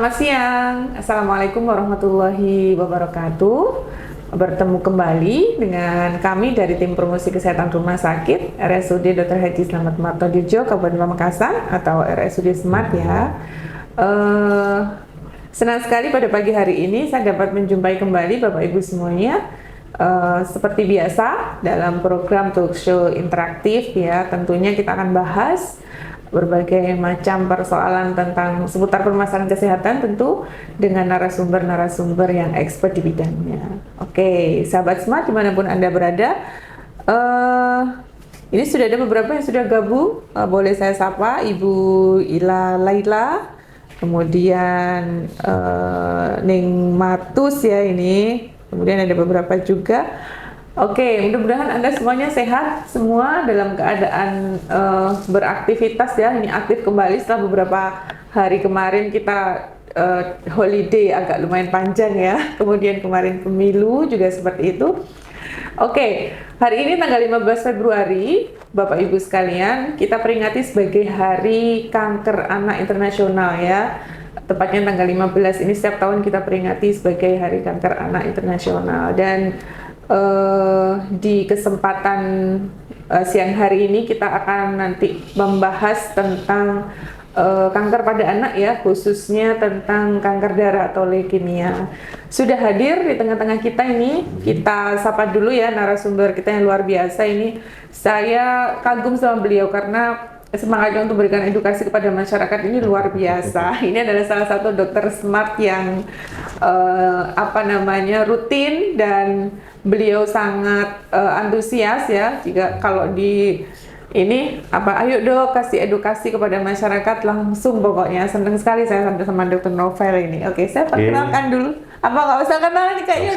Selamat siang, Assalamualaikum warahmatullahi wabarakatuh. Bertemu kembali dengan kami dari tim promosi kesehatan rumah sakit RSUD Dr. Haji Slamet Martodirjo Kabupaten Pamekasan atau RSUD Smart ya. Senang sekali pada pagi hari ini saya dapat menjumpai kembali Bapak Ibu semuanya. Seperti biasa dalam program talk show interaktif ya, tentunya kita akan bahas berbagai macam persoalan tentang seputar permasalahan kesehatan, tentu dengan narasumber-narasumber yang expert di bidangnya. Oke, sahabat Smart dimanapun Anda berada, ini sudah ada beberapa yang sudah gabung. Boleh saya sapa Ibu Ila Laila, kemudian Ning Matus ya ini, kemudian ada beberapa juga. Oke, mudah-mudahan Anda semuanya sehat semua dalam keadaan beraktivitas ya. Ini aktif kembali setelah beberapa hari kemarin kita holiday agak lumayan panjang ya. Kemudian kemarin pemilu juga seperti itu. Oke, hari ini tanggal 15 Februari, Bapak Ibu sekalian, kita peringati sebagai Hari Kanker Anak Internasional ya. Tepatnya tanggal 15 ini setiap tahun kita peringati sebagai Hari Kanker Anak Internasional. Dan di kesempatan siang hari ini kita akan nanti membahas tentang kanker pada anak ya, khususnya tentang kanker darah atau leukemia. Sudah hadir di tengah-tengah kita ini, kita sapa dulu ya narasumber kita yang luar biasa ini. Saya kagum sama beliau karena semangatnya untuk memberikan edukasi kepada masyarakat ini luar biasa. Ini adalah salah satu dokter Smart yang rutin, dan beliau sangat antusias ya. Jika kalau di ini ayo dok kasih edukasi kepada masyarakat langsung, pokoknya seneng sekali saya sama Dokter Novel ini. Oke, saya perkenalkan dulu. Apa nggak usah kenal nih, kayaknya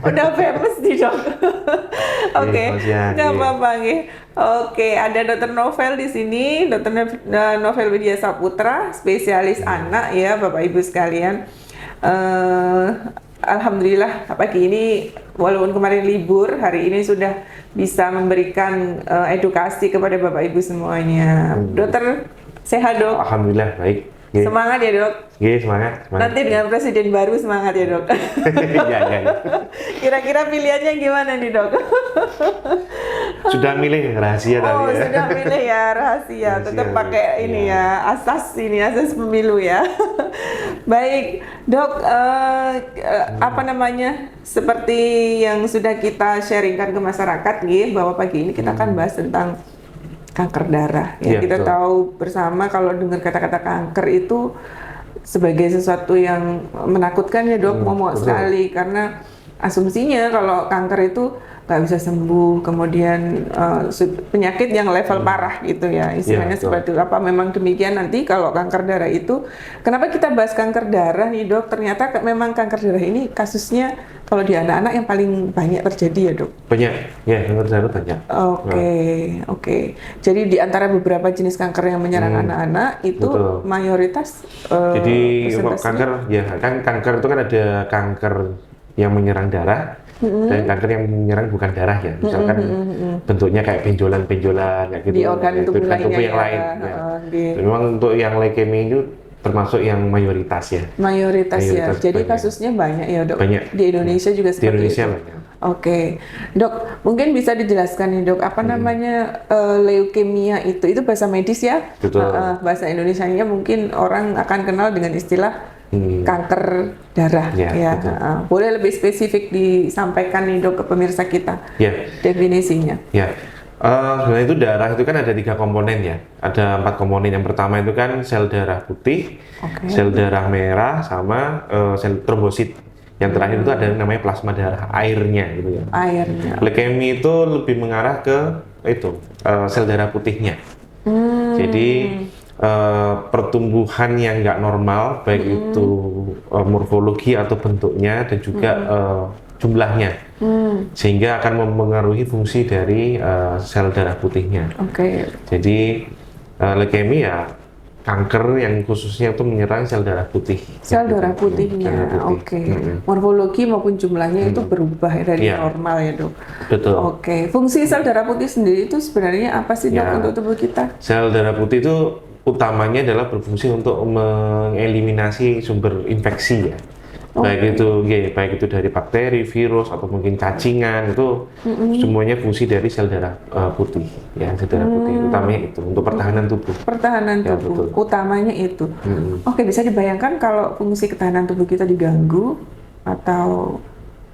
udah famous di dok. Oke, nggak apa-apa nih. Oke, ada Dokter Novel di sini, Dokter Novel Widya Saputra, spesialis anak ya, Bapak Ibu sekalian. Alhamdulillah pagi ini walaupun kemarin libur, hari ini sudah bisa memberikan edukasi kepada Bapak Ibu semuanya. Dokter sehat dok? Alhamdulillah baik. Ye. Semangat ya dok? Iya semangat. Nanti dengan presiden baru semangat ya dok? Ya. Kira-kira pilihannya gimana nih dok? Sudah milih rahasia tadi ya? Oh sudah milih ya rahasia. Tetap pakai ini ya, asas pemilu ya. Baik dok, seperti yang sudah kita sharingkan ke masyarakat nih, bahwa pagi ini kita akan bahas tentang kanker darah ya. Kita betul. Tahu bersama kalau dengar kata-kata kanker itu sebagai sesuatu yang menakutkan ya dok, momok sekali, karena asumsinya kalau kanker itu nggak bisa sembuh, kemudian penyakit yang level parah gitu ya, istilahnya seperti itu. Apa memang demikian nanti kalau kanker darah itu? Kenapa kita bahas kanker darah nih dok? Ternyata memang kanker darah ini kasusnya kalau di anak-anak yang paling banyak terjadi ya dok? Banyak, ya kanker darah banyak. Oke. Jadi di antara beberapa jenis kanker yang menyerang anak-anak itu betul. Mayoritas. Jadi kanker ya kan, kanker itu kan ada kanker yang menyerang darah. Dan kanker yang menyerang bukan darah ya, misalkan bentuknya kayak benjolan-benjolan kayak gitu, di organ tubuh yang lain. Memang untuk yang leukemia itu termasuk yang mayoritas ya. Mayoritas ya. Jadi banyak. Kasusnya banyak ya dok. Banyak. Di Indonesia juga seperti di Indonesia itu. Banyak. Oke, dok, mungkin bisa dijelaskan nih dok, apa namanya leukemia itu bahasa medis ya? Betul. Bahasa Indonesianya mungkin orang akan kenal dengan istilah kanker darah ya. Boleh lebih spesifik disampaikan nih dok ke pemirsa kita definisinya. Ya, sebenarnya itu darah itu kan ada 3 komponen ya, ada 4 komponen. Yang pertama itu kan sel darah putih, sel darah merah, sama sel trombosit. Yang terakhir itu ada yang namanya plasma darah, airnya gitu ya. Airnya. Leukemia itu lebih mengarah ke itu sel darah putihnya. Jadi pertumbuhan yang nggak normal, baik itu morfologi atau bentuknya, dan juga jumlahnya, sehingga akan mempengaruhi fungsi dari sel darah putihnya. Jadi leukemia kanker yang khususnya itu menyerang sel darah putih. Sel darah putihnya, morfologi maupun jumlahnya itu berubah dari normal ya dok. Betul. Fungsi sel darah putih sendiri itu sebenarnya apa sih dok untuk tubuh kita? Sel darah putih itu utamanya adalah berfungsi untuk mengeliminasi sumber infeksi ya. Baik itu dari bakteri, virus atau mungkin cacingan itu semuanya fungsi dari sel darah putih ya, sel darah putih utamanya itu untuk pertahanan tubuh. Pertahanan Ya, tubuh, betul. utamanya itu. Oke, bisa dibayangkan kalau fungsi ketahanan tubuh kita diganggu atau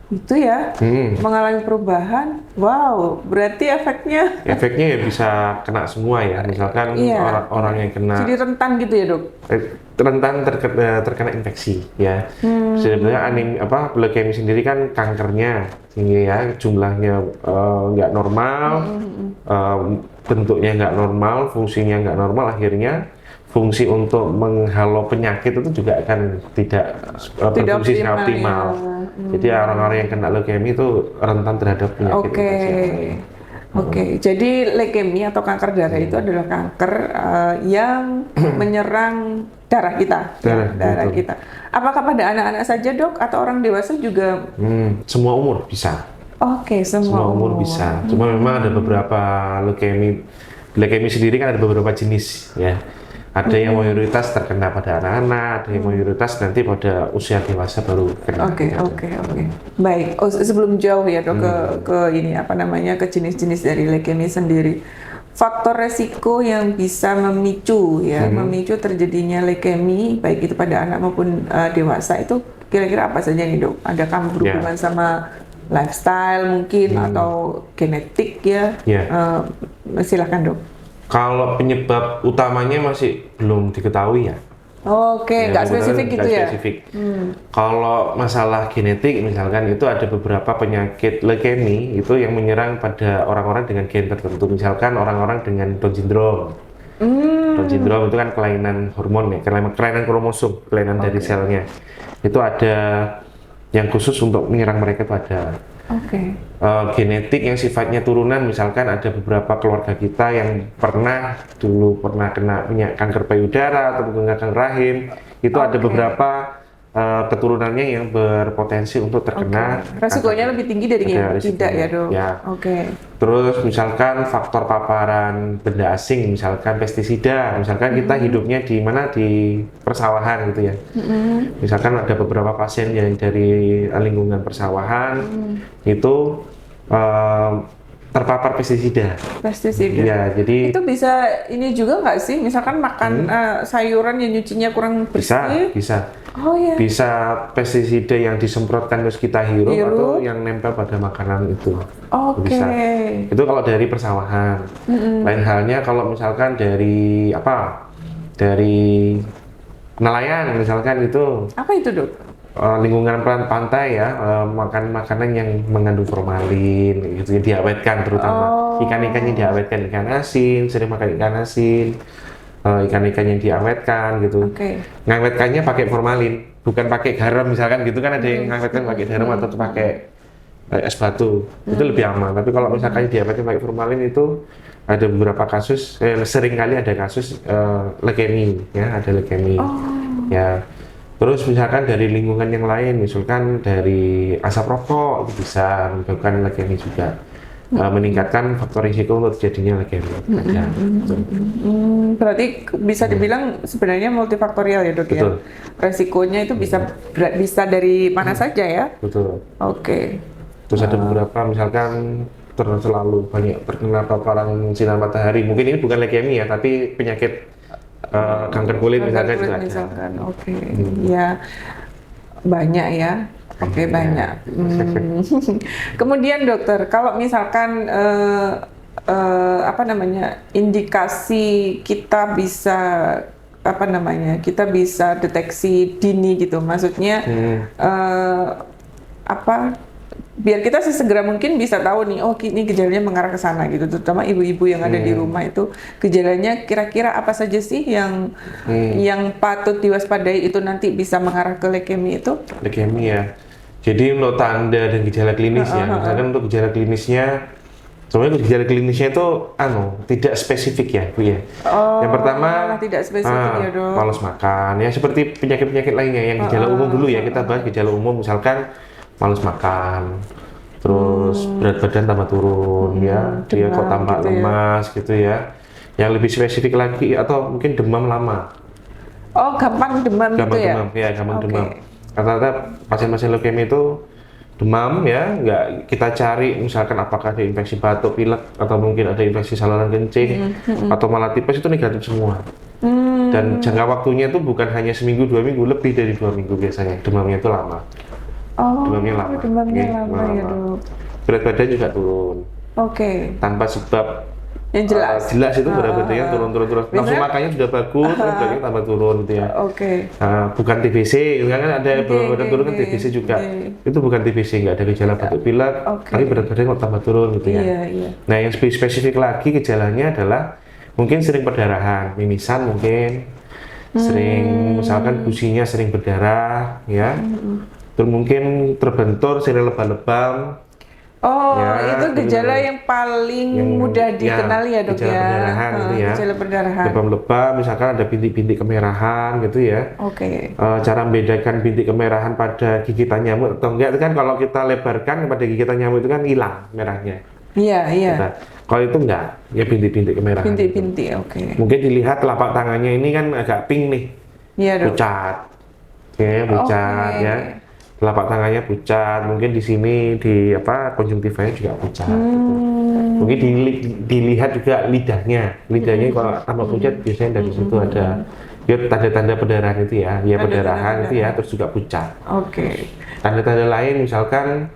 itu ya mengalami perubahan. Wow, berarti efeknya Efeknya ya bisa kena semua ya, misalkan Iya. orang yang kena jadi rentan gitu ya, Dok? rentan terkena infeksi ya. Sebenarnya leukemia sendiri kan kankernya tinggi ya, jumlahnya nggak normal, bentuknya nggak normal, fungsinya nggak normal, akhirnya fungsi untuk menghalau penyakit itu juga akan tidak berfungsi secara optimal. Jadi orang-orang yang kena leukemia itu rentan terhadap penyakit infeksi. Oke, jadi leukemia atau kanker darah itu adalah kanker yang menyerang darah kita. Darah betul. kita. Apakah pada anak-anak saja, Dok, atau orang dewasa juga? Semua umur bisa. Oke, semua umur bisa. Cuma memang ada beberapa leukemia. Leukemia sendiri kan ada beberapa jenis ya. Ada yang mayoritas terkena pada anak-anak, ada yang mayoritas nanti pada usia dewasa baru kena. Oke. Baik. Sebelum jauh ya, Dok, ke ini ke jenis-jenis dari leukemia sendiri. Faktor resiko yang bisa memicu terjadinya leukemia baik itu pada anak maupun dewasa itu kira-kira apa saja nih, Dok? Adakah berhubungan sama lifestyle mungkin atau genetik ya? Silakan, Dok. Kalau penyebab utamanya masih belum diketahui ya. Oke, nggak spesifik gitu ya? Spesifik. Kalau masalah genetik misalkan itu ada beberapa penyakit leukemia itu yang menyerang pada orang-orang dengan gen tertentu. Misalkan orang-orang dengan Down syndrome. Down syndrome itu kan kelainan hormon ya, kelainan kromosom, kelainan dari selnya. Itu ada yang khusus untuk menyerang mereka itu ada. Genetik yang sifatnya turunan, misalkan ada beberapa keluarga kita yang dulu pernah kena kanker payudara atau kanker rahim, itu ada beberapa keturunannya yang berpotensi untuk terkena. Resikonya lebih tinggi dari yang tidak ya, Dok? Ya. Terus misalkan faktor paparan benda asing, misalkan pestisida, misalkan kita hidupnya di mana, di persawahan gitu ya. Misalkan ada beberapa pasien yang dari lingkungan persawahan itu terpapar pestisida. Ya, jadi itu bisa ini juga nggak sih? Misalkan makan sayuran yang nyucinya kurang bersih. Bisa. Bisa pestisida yang disemprotkan terus kita hirup atau yang nempel pada makanan itu. Bisa. Itu kalau dari persawahan. Lain halnya kalau misalkan dari nelayan misalkan itu. Apa itu, Dok? Lingkungan pantai ya, makan makanan yang mengandung formalin gitu, yang diawetkan terutama ikan-ikan yang diawetkan, ikan asin, sering makan ikan asin, ikan-ikan yang diawetkan gitu. Ngawetkannya pakai formalin, bukan pakai garam misalkan gitu kan, ada yang ngawetkan pakai garam atau pakai es batu, itu lebih aman. Tapi kalau misalkan diawetkan pakai formalin itu ada beberapa kasus, sering kali ada kasus leukemia ya, ada leukemia ya. Terus misalkan dari lingkungan yang lain, misalkan dari asap rokok itu bisa menyebabkan leukemia juga, meningkatkan faktor risiko untuk terjadinya leukemia. Berarti bisa dibilang sebenarnya multifaktorial ya, Dok? Betul. Ya? Resikonya itu bisa dari mana saja ya? Betul. Terus ada beberapa misalkan terlalu banyak terkena paparan sinar matahari. Mungkin ini bukan leukemia tapi penyakit kanker kulit misalkan itu ada. Ya banyak ya. Banyak. Kemudian, Dokter, kalau misalkan indikasi kita bisa deteksi dini gitu, maksudnya biar kita sesegera mungkin bisa tahu nih, ini gejalanya mengarah ke sana gitu, terutama ibu-ibu yang ada di rumah itu gejalanya kira-kira apa saja sih yang patut diwaspadai itu nanti bisa mengarah ke leukemia itu? Leukemia. Jadi untuk tanda dan gejala klinis ya, misalkan untuk gejala klinisnya, sebenarnya gejala klinisnya itu tidak spesifik ya, Bu ya. Yang pertama tidak spesifik ya, Dok. Malas makan ya, seperti penyakit-penyakit lainnya yang gejala umum dulu ya, kita bahas gejala umum misalkan malas makan, terus berat badan tambah turun ya, dia kok tampak lemas gitu ya. Yang lebih spesifik lagi atau mungkin demam lama. Oh, gampang demam Gampang gitu ya? demam, ya gampang Oke. demam. Rata-rata pasien-pasien leukemia itu demam ya, nggak kita cari misalkan apakah ada infeksi batuk, pilek, atau mungkin ada infeksi saluran kencing, atau malah tipes, itu negatif semua. Dan jangka waktunya itu bukan hanya seminggu, 2 minggu, lebih dari 2 minggu biasanya. Demamnya itu lama. Oh, Demamnya lama. demamnya Oke, lama ya dok. Berat badan juga turun Oke, tanpa sebab yang jelas. jelas itu berat badannya turun. Nafsu Biasanya- makannya sudah bagus, berat badannya tambah turun gitu ya. Oke. Bukan TBC, kan ada berat badan turun kan oke, TBC juga. oke. Itu bukan TBC, nggak ada gejala batuk pilek, Oke. tapi berat badan kok tambah turun gitu ya. Iya, iya. Nah, yang spesifik lagi gejalanya adalah mungkin sering perdarahan, mimisan mungkin, sering misalkan gusinya sering berdarah, ya. Terus mungkin terbentur, sering lebam-lebam. Oh, Ya, itu gejala gitu. yang paling Yang- mudah dikenali ya dok gejala ya. perdarahan gitu ya. Gejala perdarahan. Lebam-lebam, misalkan ada bintik-bintik kemerahan gitu ya. Oke. Cara membedakan bintik kemerahan pada gigitan nyamuk atau enggak itu kan kalau kita lebarkan pada gigitan nyamuk itu kan hilang merahnya. Iya, iya. Nah, kalau itu enggak, ya bintik-bintik kemerahan. Bintik-bintik, oke. Mungkin dilihat telapak tangannya ini kan agak pink nih, Iya dok. pucat. Oke, pucat Oke. ya. Telapak tangannya pucat, mungkin di sini di konjungtivanya juga pucat. Gitu. Mungkin dilihat juga lidahnya kalau tambah pucat biasanya dari situ ada ya tanda-tanda perdarahan itu ya, Tanda-tanda perdarahan itu ya, perdarahan. terus juga pucat. Oke. Tanda-tanda lain misalkan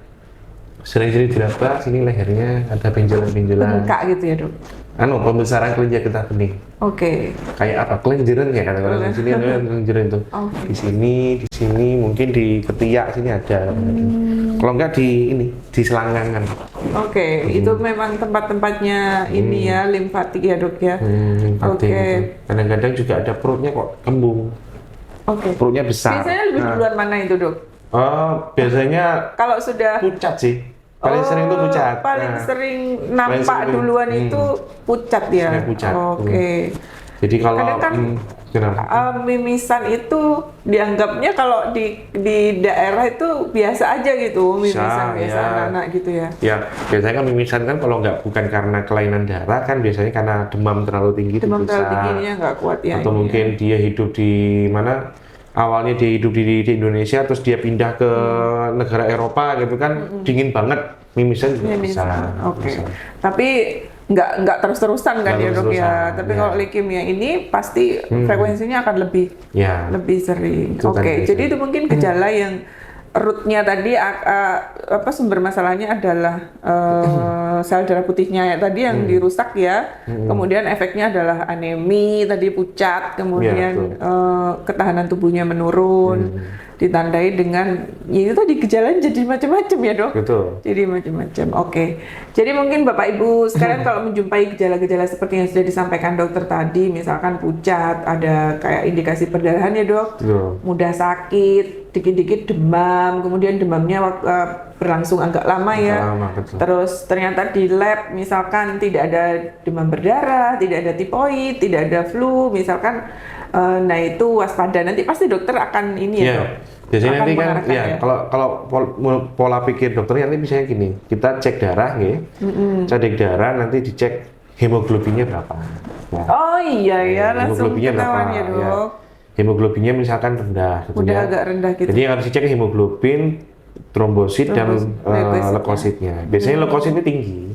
sering-sering diraba, sini lehernya ada benjolan-benjolan. Bengkak gitu ya dok. Pembesaran kelenjar getah bening. Oke. Kayak apa? Kelenjeran ya kata orang di sini ada kelenjeran itu. Oke. Di sini, mungkin di ketiak sini ada. Kalau enggak di selangkangan. Oke, itu memang tempat-tempatnya ini ya, limfatik ya dok ya. Penting Oke. itu. Kadang-kadang juga ada perutnya kok kembung, Oke. perutnya besar. Biasanya lebih duluan mana itu dok? Biasanya Kalau sudah pucat sih. Paling sering itu pucat. Paling Nah, sering paling nampak sering. duluan itu pucat ya. Sering pucat. Oke. Jadi kalau Kadang kan, kenapa? Mimisan itu dianggapnya kalau di daerah itu biasa aja gitu, mimisan biasa ya. anak-anak gitu ya. Ya, biasanya kan mimisan kan kalau nggak bukan karena kelainan darah kan biasanya karena demam terlalu tinggi Demam itu terlalu bisa. tingginya nggak kuat ya. Atau ini mungkin dia hidup di mana? Awalnya dia hidup di Indonesia terus dia pindah ke negara Eropa gitu kan dingin banget, mimisan juga ya. bisa. Oke. Bisa. Tapi nggak terus-terusan kan Nggak ya dok ya. terus-terusan, Tapi ya. kalau leukemia ini pasti frekuensinya akan Ya. lebih sering. Itu Oke, tadi. jadi itu mungkin gejala yang rootnya tadi sumber masalahnya adalah sel darah putihnya ya tadi yang dirusak ya. Kemudian efeknya adalah anemi, tadi pucat, kemudian ketahanan tubuhnya menurun. Ditandai dengan ya itu tadi gejalanya jadi macam-macam ya dok. Betul. Jadi macam-macam. Oke. Jadi mungkin Bapak Ibu sekalian kalau menjumpai gejala-gejala seperti yang sudah disampaikan dokter tadi, misalkan pucat, ada kayak indikasi perdarahan ya dok, Betul. mudah sakit, dikit-dikit demam, kemudian demamnya berlangsung agak lama ya. Lama, betul. Terus ternyata di lab misalkan tidak ada demam berdarah, tidak ada tipoid, tidak ada flu, misalkan, nah itu waspada. Nanti pasti dokter akan ini ya Ya, dok. biasanya Akan nanti kan, mengarahkan ya, kalau pola pikir dokternya nanti misalnya gini, kita cek darah ya, cek darah nanti dicek hemoglobinnya berapa. Ya. Oh iya ya, langsung Hemoglobinnya ketahuan ya ya. dok. Hemoglobinnya misalkan rendah. gitu Udah ya. agak rendah gitu. Jadi yang harus dicek hemoglobin, trombosit dan leukositnya. leukositnya. Biasanya leukositnya tinggi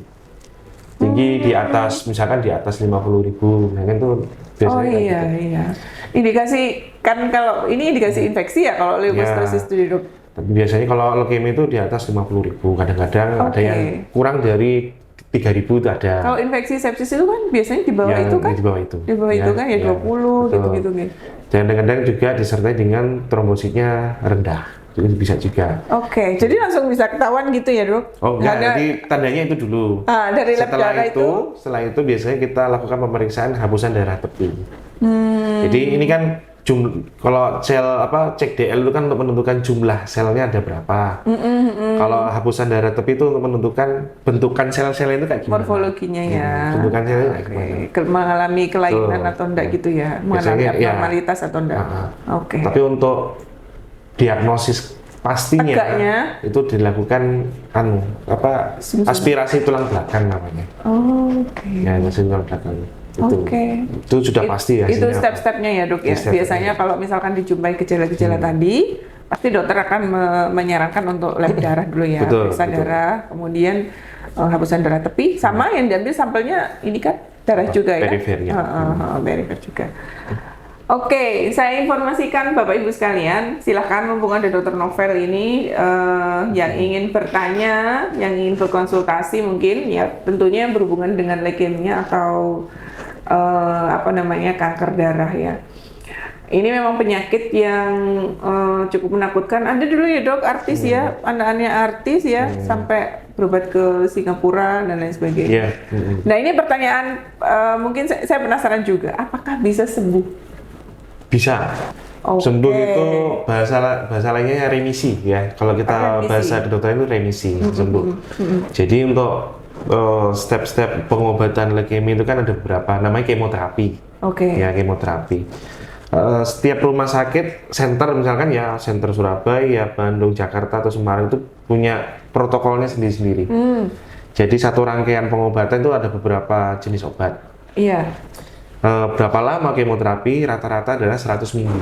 di atas, misalkan di atas 50.000, nah kan itu biasanya Oh kayak iya gitu. iya. Indikasi kan kalau ini indikasi infeksi ya kalau leukositosis itu dok. Tapi biasanya kalau leukemia itu di atas 50.000, kadang-kadang ada Oke. yang kurang dari 3.000 itu ada. Kalau infeksi sepsis itu kan biasanya di bawah Yang itu kan? di bawah itu. Di bawah itu kan ya 20 betul. gitu-gitu nih. Dan kadang-kadang juga disertai dengan trombositnya rendah. Jadi bisa juga. Oke, jadi langsung bisa ketahuan gitu ya dok? Oh enggak, Karena- nanti tandanya itu dulu. Dari lab darah Setelah itu biasanya kita lakukan pemeriksaan hapusan darah tepi. Hmm. Jadi ini kan kalau sel cek DL itu kan untuk menentukan jumlah selnya ada berapa. Kalau hapusan darah tepi itu untuk menentukan bentukan sel-sel itu kayak gimana. morfologinya ya. Bentukan selnya kayak Oke, gimana. mengalami kelainan Betul. atau enggak gitu ya? Mengalami Biasanya, ya. abnormalitas atau enggak? Oke. Tapi untuk diagnosis pastinya Tegaknya. itu dilakukan aspirasi tulang belakang namanya. Oh, oke. Ya, aspirasi tulang belakang. Itu sudah pasti ya. Itu step-stepnya ya dok ya. Biasanya kalau misalkan dijumpai gejala-gejala tadi, pasti dokter akan menyarankan untuk lab darah dulu ya, periksa darah, kemudian hapusan darah tepi, sama yang diambil sampelnya ini kan darah juga ya. Perifer juga. Oke, saya informasikan Bapak Ibu sekalian, silahkan mumpung ada Dr. Novel ini yang ingin bertanya, yang ingin berkonsultasi mungkin ya tentunya berhubungan dengan leukemia atau kanker darah ya. Ini memang penyakit yang cukup menakutkan. Ada dulu ya dok, artis ya, anak-anaknya artis ya, sampai berobat ke Singapura dan lain sebagainya. Nah ini pertanyaan mungkin saya penasaran juga, apakah bisa sembuh? Bisa. Sembuh itu bahasa lainnya remisi ya. Kalau kita bahasa kedokteran itu remisi, sembuh. Jadi untuk step-step pengobatan leukemia itu kan ada beberapa, namanya kemoterapi. Ya, kemoterapi. Setiap rumah sakit, center misalkan ya, center Surabaya, Bandung, Jakarta atau Semarang itu punya protokolnya sendiri-sendiri. Jadi satu rangkaian pengobatan itu ada beberapa jenis obat. Iya. Berapa lama kemoterapi? Rata-rata adalah 100 minggu.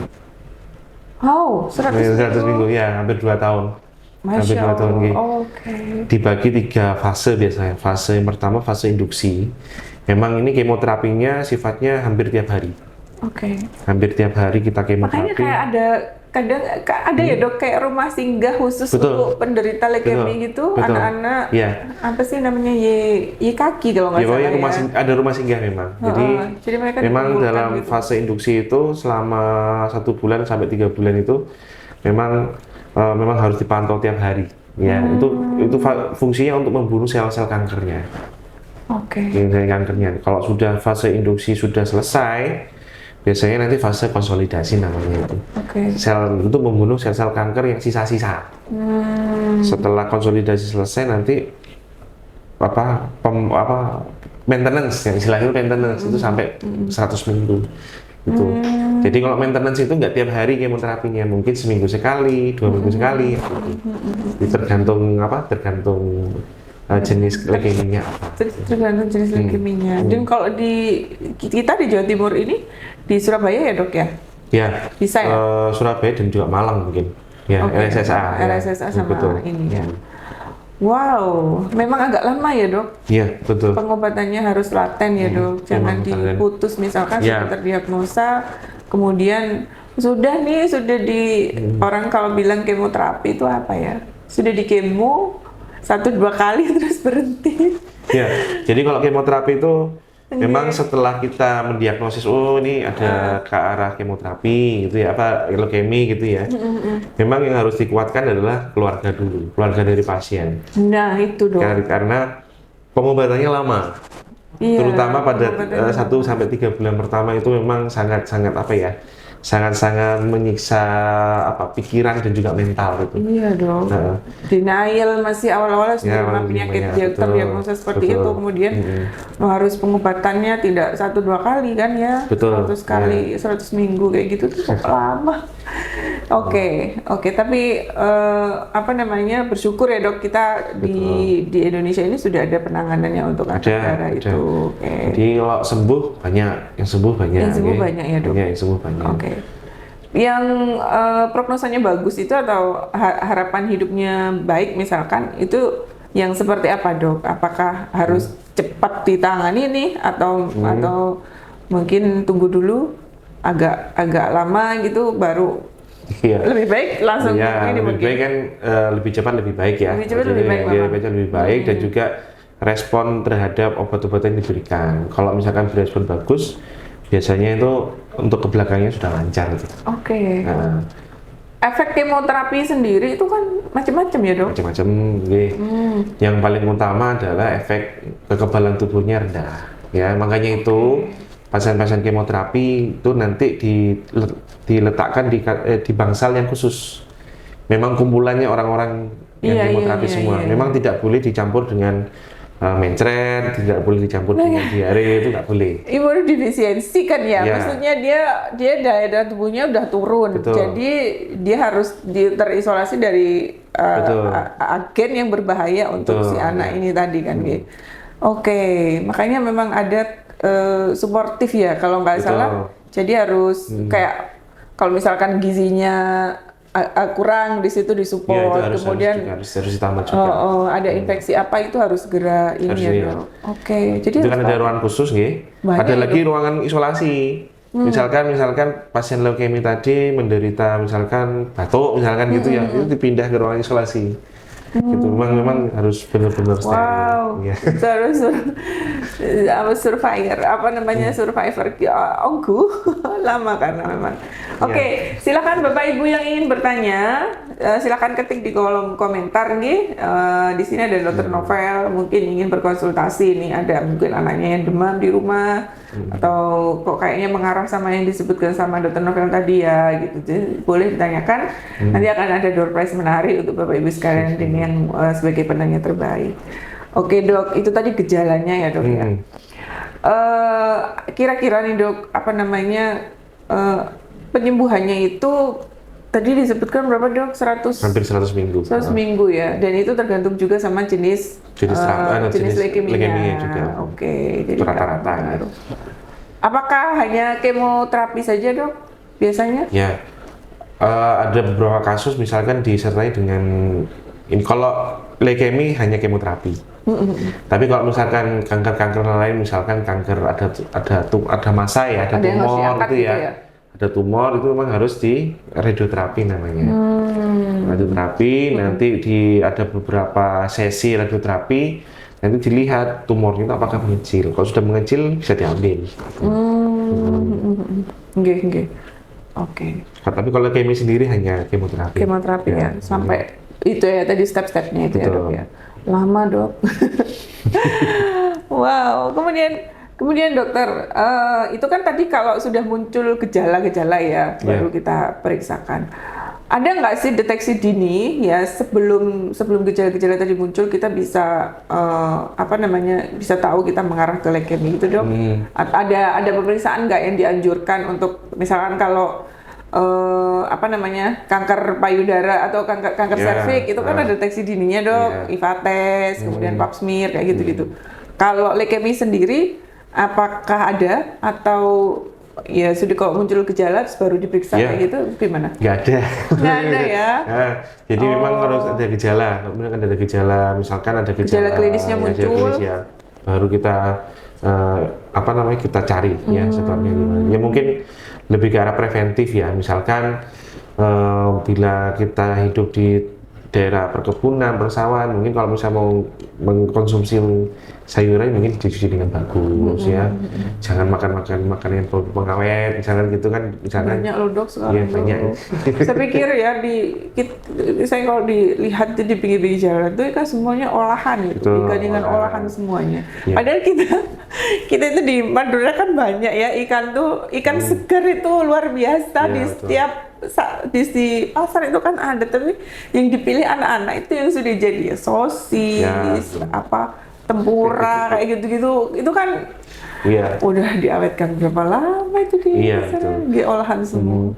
100 minggu ya, hampir 2 tahun. Hampir 2 tahun. Dibagi 3 fase biasanya. Fase yang pertama fase induksi. Memang ini kemoterapinya sifatnya hampir tiap hari. Hampir tiap hari kita kemoterapi. Makanya kayak kadang ada ya dok, kayak rumah singgah khusus untuk penderita leukemia gitu, anak-anak. Apa sih namanya, YKK kalau nggak salah ya. Ada rumah singgah memang. Jadi mereka memang dalam fase induksi itu selama 1 bulan sampai 3 bulan itu memang harus dipantau tiap hari. Ya, itu fungsinya untuk membunuh sel-sel kankernya. Sel kankernya. Kalau sudah fase induksi sudah selesai, biasanya nanti fase konsolidasi namanya itu. Sel untuk membunuh sel-sel kanker yang sisa-sisa. Setelah konsolidasi selesai nanti maintenance, yang istilahnya maintenance itu sampai 100 minggu. Itu. Jadi kalau maintenance itu nggak tiap hari kemoterapinya, mungkin seminggu sekali, 2 minggu sekali. Tergantung jenis leukemia. Tergantung jenis leukemia. Dan kalau kita di Jawa Timur ini, di Surabaya ya dok ya? Ya. Bisa ya? Surabaya dan juga Malang mungkin. Ya, RSSA. RSSA sama ini ya. Wow, memang agak lama ya dok? Iya, betul. Pengobatannya harus laten ya dok, jangan diputus misalkan sudah terdiagnosa, kemudian sudah orang kalau bilang kemoterapi itu apa ya? Sudah di kemo 1-2 kali terus berhenti. Ya, jadi kalau kemoterapi itu memang setelah kita mendiagnosis, ini ada ke arah kemoterapi gitu ya, leukemia gitu ya. Memang yang harus dikuatkan adalah keluarga dulu, keluarga dari pasien. Nah itu dok. Karena pengobatannya lama. Terutama pada 1-3 bulan pertama itu memang sangat sangat menyiksa pikiran dan juga mental itu. Iya dong. Denial masih awal-awal sebelum penyakit diagnosa seperti itu, kemudian harus pengobatannya tidak 1-2 kali kan ya. 100 kali, 100 minggu kayak gitu tuh lama. Oke, tapi bersyukur ya dok, kita di Indonesia ini sudah ada penanganannya untuk kanker darah itu. Jadi kalau sembuh banyak, yang sembuh banyak. Yang sembuh banyak ya dok. Yang sembuh banyak. Yang prognosanya bagus itu atau harapan hidupnya baik misalkan, itu yang seperti apa dok? Apakah harus cepat ditangani nih atau mungkin tunggu dulu agak lama gitu baru lebih baik langsung ini lebih baik kan, lebih cepat lebih baik ya. Lebih baik dan juga respon terhadap obat-obatan yang diberikan. Kalau misalkan berespon bagus, biasanya itu untuk kebelakangnya sudah lancar. Efek kemoterapi sendiri itu kan macam-macam ya dok? Macam-macam. Yang paling utama adalah efek kekebalan tubuhnya rendah. Ya, makanya itu pasien-pasien kemoterapi itu nanti diletakkan di bangsal yang khusus. Memang kumpulannya orang-orang yang kemoterapi semua. Memang tidak boleh dicampur dengan mencret, tidak boleh dicampur dengan diare, itu nggak boleh. Imunodefisiensi kan ya, maksudnya dia daya tubuhnya udah turun, jadi dia harus terisolasi dari agen yang berbahaya untuk si anak ini tadi kan. Makanya memang ada suportif ya kalau nggak Betul. salah. Jadi harus kayak kalau misalkan gizinya kurang di situ Ya, itu disupport, harus kemudian harus ditambah juga. ada infeksi apa itu harus segera ini Harus ya iya. Dok. Oke, jadi Itu harus kan ada ruangan khusus, nggih. Banyak Ada itu. lagi ruangan isolasi. Misalkan pasien leukemia tadi menderita misalkan batuk misalkan gitu ya, itu dipindah ke ruangan isolasi. Gitu memang harus benar-benar steril. wow, Iya. terus survivor apa namanya survivor onggu lama karena memang. Oke, silakan Bapak Ibu yang ingin bertanya, silakan ketik di kolom komentar nih. Di sini ada Dokter Novel, mungkin ingin berkonsultasi nih, ada mungkin anaknya yang demam di rumah atau kok kayaknya mengarah sama yang disebutkan sama Dokter Novel tadi ya gitu. Jadi, boleh ditanyakan. Nanti akan ada door prize menarik untuk Bapak Ibu sekalian dengan sebagai penanya terbaik. Oke Dok, itu tadi gejalanya ya Dok ya. Kira-kira nih Dok, apa namanya penyembuhannya itu tadi disebutkan berapa Dok? 100 Hampir 100 minggu. 100 minggu ya, dan itu tergantung juga sama jenis jenis leukemia juga. Oke, jadi Rata-rata. berpengaruh. Apakah hanya kemoterapi saja Dok biasanya? Ya, ada beberapa kasus misalkan disertai dengan ini kalau leukemia hanya kemoterapi. Tapi kalau misalkan kanker-kanker lain, misalkan kanker ada massa ya, ada Ada yang harus tumor diangkat gitu gitu ya. ya? Ada tumor itu memang harus di radioterapi namanya. Radioterapi nanti ada beberapa sesi radioterapi, nanti dilihat tumornya itu apakah mengecil. Kalau sudah mengecil bisa diambil. Nggih. Oke. Tapi kalau leukemia sendiri hanya kemoterapi. Kemoterapi ya, sampai itu ya tadi step-stepnya itu ya Betul. Dok ya. Lama Dok. Wow, kemudian dokter, itu kan tadi kalau sudah muncul gejala-gejala ya, baru kita periksakan. Ada nggak sih deteksi dini ya sebelum gejala-gejala tadi muncul kita bisa bisa tahu kita mengarah ke leukemia gitu Dok? Ada pemeriksaan nggak yang dianjurkan untuk misalkan kalau kanker payudara atau kanker serviks itu kan ada deteksi dininya Dok, IVA test, kemudian pap smear kayak gitu-gitu. Kalau leukemia sendiri apakah ada atau ya sudah kalau muncul gejala terus baru diperiksa kayak gitu gimana? Nggak ada. Nggak ada ya. Nah, jadi memang harus ada gejala. Kemudian ada gejala, misalkan ada gejala klinisnya muncul. klinis ya, baru kita kita cari ya sebabnya gimana. Ya mungkin lebih ke arah preventif ya. Misalkan bila kita hidup di daerah perkebunan, persawahan, mungkin kalau misalnya mau mengkonsumsi sayuran mungkin dicuci dengan bagus ya. Jangan makan makanan yang pengawet, misalkan gitu kan. Banyak loh Dok sekarang. Iya, banyak. Saya pikir ya saya kalau dilihat di pinggir-pinggir jalan itu kan semuanya olahan gitu, ikan dengan olahan semuanya. Ya. Padahal kita itu di Madura kan banyak ya ikan segar itu luar biasa Ya, di betul. setiap di pasar itu kan ada, tapi yang dipilih anak-anak itu yang sudah jadi ya sosis, tempura kayak gitu-gitu, itu kan udah diawetkan berapa lama itu di sana, di olahan semua.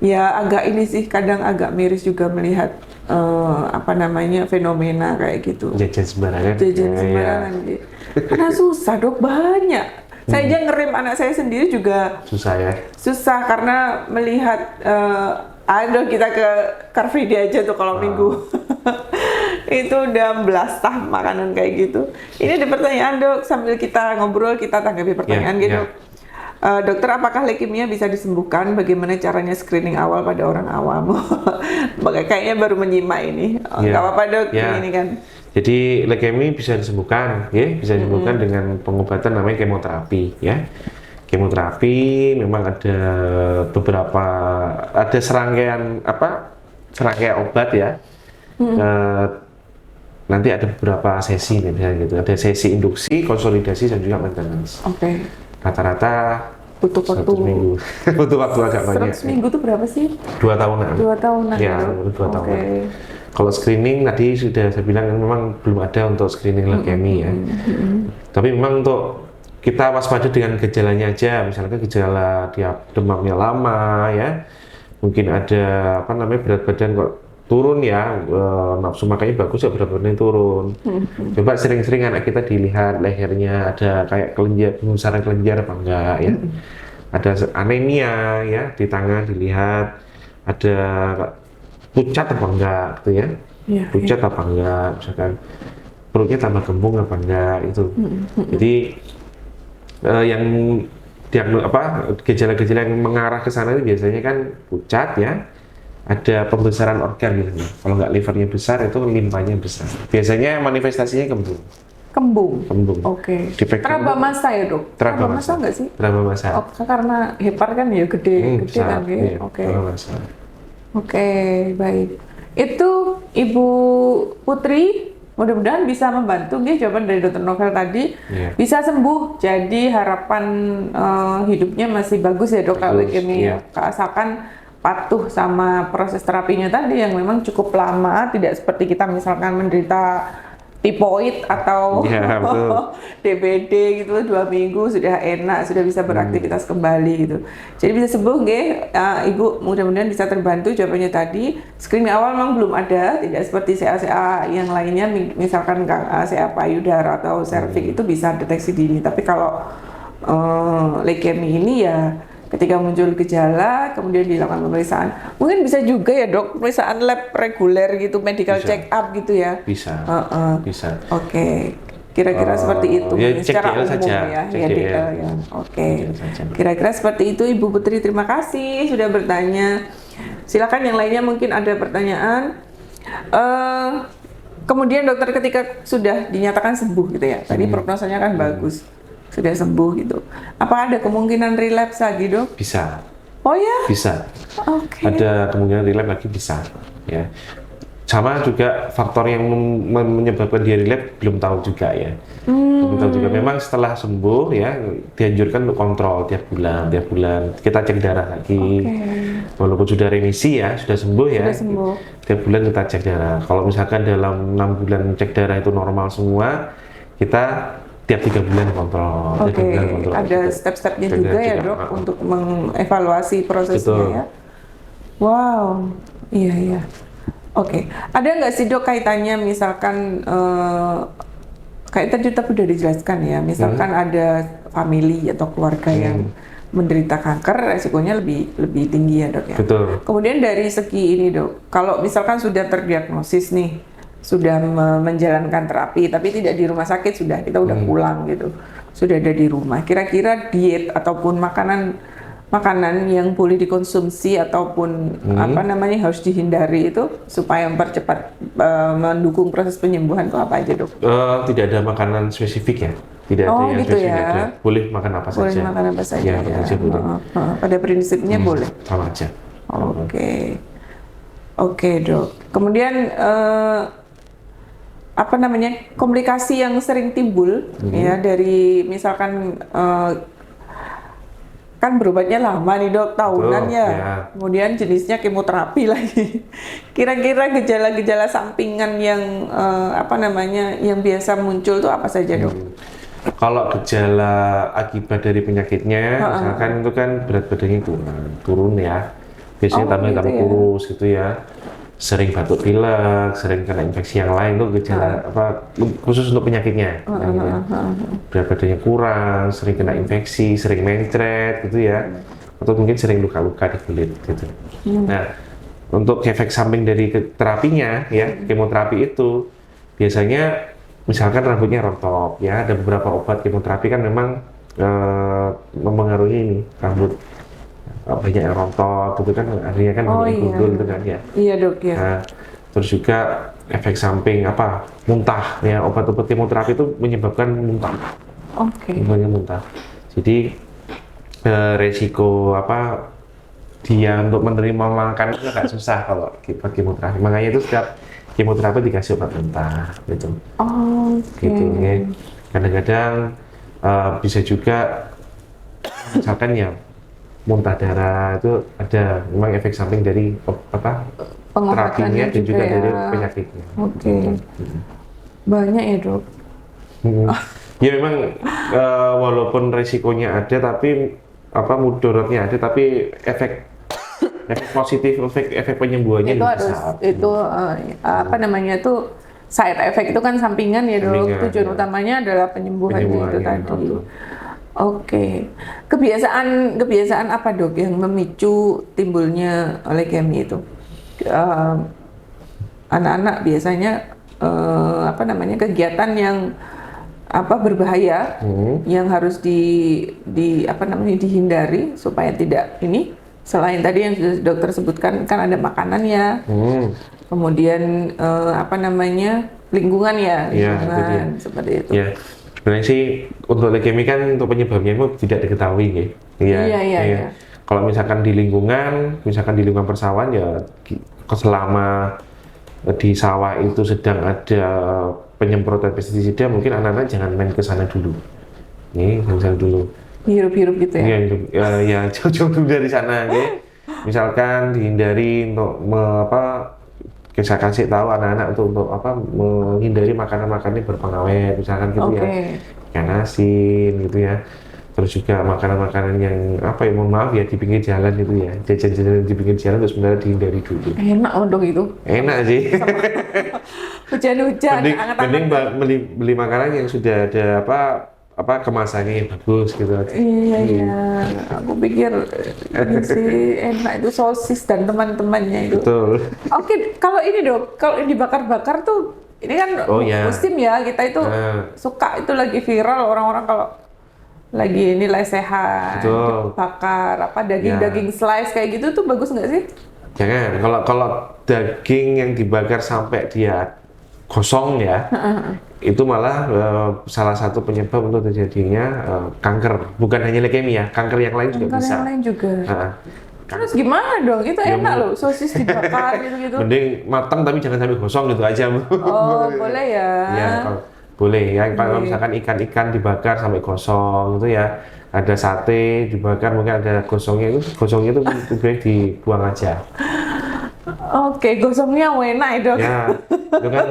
Ya agak ini sih kadang agak miris juga melihat fenomena kayak gitu. Jajan sembarangan. Gitu. Karena susah Dok, banyak. Saya aja ngerem anak saya sendiri juga Susah ya. susah karena melihat kita ke Car Free Day aja tuh kalau minggu itu udah belasah makanan kayak gitu. Ini ada pertanyaan Dok, sambil kita ngobrol kita tanggapi pertanyaan gitu. Dokter, apakah leukemia bisa disembuhkan? Bagaimana caranya screening awal pada orang awam? Kayaknya baru menyimak ini. Nggak apa-apa Dok, ini kan. Jadi leukemia bisa disembuhkan, ya, bisa disembuhkan dengan pengobatan namanya kemoterapi, ya. Kemoterapi memang ada serangkaian obat ya. Nanti ada beberapa sesi misalnya gitu. Ada sesi induksi, konsolidasi dan juga maintenance. Oke. Rata-rata butuh waktu 100 minggu. Butuh waktu agak banyak. 100 minggu itu berapa sih? 2 tahunan. 2 tahunan. Ya, 2 tahunan. Kalau screening tadi sudah saya bilang memang belum ada untuk screening leukemia ya. Tapi memang untuk kita waspada dengan gejalanya aja, misalnya gejala dia demamnya lama ya, mungkin ada berat badan kok turun ya, nafsu makannya bagus ya, berat badannya turun. Coba sering-sering anak kita dilihat lehernya ada kayak kelenjar, pembesaran kelenjar apa enggak ya. Ada anemia ya, di tangan dilihat ada pucat apa enggak gitu ya. Pucat apa enggak, misalkan perutnya tambah gembung apa enggak itu. Jadi yang gejala-gejala yang mengarah ke sana itu biasanya kan pucat ya, ada pembesaran organ gitu. Kalau nggak livernya besar itu limpahnya besar. Biasanya manifestasinya kembung. Kembung. Oke. Defek Teraba kembung. masa ya dok? Teraba masa nggak sih? Teraba masa. Oh, karena hepar kan ya gede Besar, kan ya? iya, Oke. teraba masa. Oke, baik. Itu Ibu Putri, mudah-mudahan bisa membantu jawaban dari Dokter Novel tadi. Bisa sembuh, jadi harapan hidupnya masih bagus ya dok kalau leukemia. Asalkan patuh sama proses terapinya tadi yang memang cukup lama, tidak seperti kita misalkan menderita tipoid atau DBD gitu 2 minggu sudah enak, sudah bisa beraktivitas kembali gitu. Jadi bisa sembuh Ibu, mudah-mudahan bisa terbantu jawabannya tadi. Screening awal memang belum ada, tidak seperti CA yang lainnya, misalkan CA payudara atau serviks itu bisa deteksi dini. Tapi kalau leukemia ini ya ketika muncul gejala, kemudian dilakukan pemeriksaan. Mungkin bisa juga ya dok, pemeriksaan lab reguler gitu, medical check up gitu ya? Bisa. Bisa. Oke. Kira-kira seperti itu. Ya, secara umum saja. ya. Oke. Kira-kira seperti itu Ibu Putri, terima kasih sudah bertanya. Silakan yang lainnya mungkin ada pertanyaan. Kemudian dokter ketika sudah dinyatakan sembuh gitu ya, tadi prognosanya kan bagus. Sudah sembuh gitu. Apa ada kemungkinan relapse lagi dok? Bisa. Oh ya? Bisa. Oke. Ada kemungkinan relapse lagi bisa. Ya. Sama juga faktor yang menyebabkan dia relapse belum tahu juga ya. Belum tahu juga. Memang setelah sembuh ya dianjurkan untuk kontrol tiap bulan kita cek darah lagi. Walaupun sudah remisi ya, sudah sembuh ya. Sudah sembuh. Tiap bulan kita cek darah. Kalau misalkan dalam 6 bulan cek darah itu normal semua, kita tiap 3 bulan kontrol. Oke, ada step-stepnya juga ya dok untuk mengevaluasi prosesnya ya. Wow, iya. Oke, ada nggak sih dok kaitannya misalkan kayak tadi tapi udah dijelaskan ya, misalkan ada family atau keluarga yang menderita kanker, resikonya lebih tinggi ya dok ya. Betul. Kemudian dari segi ini dok, kalau misalkan sudah terdiagnosis nih, sudah menjalankan terapi, tapi tidak di rumah sakit, kita udah pulang gitu, sudah ada di rumah. Kira-kira diet ataupun makanan yang boleh dikonsumsi ataupun harus dihindari itu supaya mempercepat mendukung proses penyembuhan itu apa aja dok? Tidak ada makanan spesifik ya. Tidak ada yang gitu spesifik. ya. Boleh makan apa saja. Boleh makan apa saja ya. Boleh. Pada prinsipnya boleh. Sama aja. Oke dok. Kemudian komplikasi yang sering timbul ya dari misalkan kan berobatnya lama nih dok, tahunan ya. Kemudian jenisnya kemoterapi lagi. Kira-kira gejala-gejala sampingan yang yang biasa muncul tuh apa saja dok? Kalau gejala akibat dari penyakitnya, misalkan itu kan berat badannya turun ya. Biasanya tambah kurus gitu ya. Sering batuk pilek, sering kena infeksi yang lain tuh gejala khusus untuk penyakitnya. Berat badannya kurang, sering kena infeksi, sering mencret gitu ya, atau mungkin sering luka-luka di kulit gitu. Nah, untuk efek samping dari terapinya ya, kemoterapi itu biasanya misalkan rambutnya rontok ya, ada beberapa obat kemoterapi kan memang mempengaruhi ini rambut. Banyak yang rontok gitu kan, akhirnya kan banyak gundul gitu kan ya. Iya dok ya. Nah, terus juga efek samping muntah ya, obat-obat kemoterapi itu menyebabkan muntah. Menyebabkan muntah. Jadi resiko dia untuk menerima makan itu agak susah kalau obat kemoterapi. Makanya itu setiap kemoterapi dikasih obat muntah gitu. Gitu ya. Kadang-kadang bisa juga misalkan ya muntah darah itu ada memang efek samping dari terapinya dan juga dari penyakitnya. Banyak ya dok. Ya memang walaupun resikonya ada tapi mudaratnya ada, tapi efek efek positif, efek penyembuhannya itu lebih harus besar. itu apa namanya tuh side effect itu kan sampingan ya dok. Sampingan, Tujuan ya. utamanya adalah penyembuhannya itu Penyembuhannya, tadi. betul. Oke, kebiasaan apa dok yang memicu timbulnya leukemia itu? Anak-anak biasanya apa namanya kegiatan yang apa berbahaya yang harus di apa namanya dihindari supaya tidak ini selain tadi yang sudah dokter sebutkan kan ada makanannya, kemudian apa namanya lingkungan ya, Iya, itu dia. lingkungan seperti itu. Ya, sebenarnya sih untuk leukemia kan untuk penyebabnya itu tidak diketahui ya. Iya. Kalau misalkan di lingkungan persawahan ya selama di sawah itu sedang ada penyemprotan pestisida, mungkin anak-anak jangan main ke sana dulu. Nih, jangan dulu. Hirup-hirup gitu ya. Iya, ya jauh-jauh dulu dari sana, ya. Misalkan dihindari untuk saya kasih tahu anak-anak untuk apa menghindari makanan-makanan yang berpengawet, misalkan gitu ya, ikan asin gitu ya. Terus juga makanan-makanan yang apa ya, mohon maaf ya, di pinggir jalan itu ya, jajan-jajan di pinggir jalan itu sebenarnya dihindari dulu. Enak dong itu. Enak sih. Hujan-hujan, mending beli makanan yang sudah ada apa kemasannya yang bagus gitu. Iya. Aku pikir ini sih enak itu sosis dan teman-temannya itu. Betul. Oke, kalau ini dok, kalau dibakar-bakar tuh, ini kan musim ya, kita itu suka itu lagi viral orang-orang kalau lagi nilai sehat, bakar apa daging-daging slice kayak gitu tuh bagus nggak sih? Jangan, kalau daging yang dibakar sampai dia gosong ya, itu malah salah satu penyebab untuk terjadinya kanker, bukan hanya leukemia, kanker yang lain juga bisa. Kanker yang lain juga. Terus gimana dong? Itu enak loh, sosis dibakar gitu-gitu. Mending matang tapi jangan sampai gosong gitu aja. Oh, boleh ya? Ya, boleh ya. Kalau misalkan ikan-ikan dibakar sampai gosong itu ya, ada sate dibakar mungkin ada gosongnya itu baik dibuang aja. Oke, gosongnya enak itu. Ya, itu kan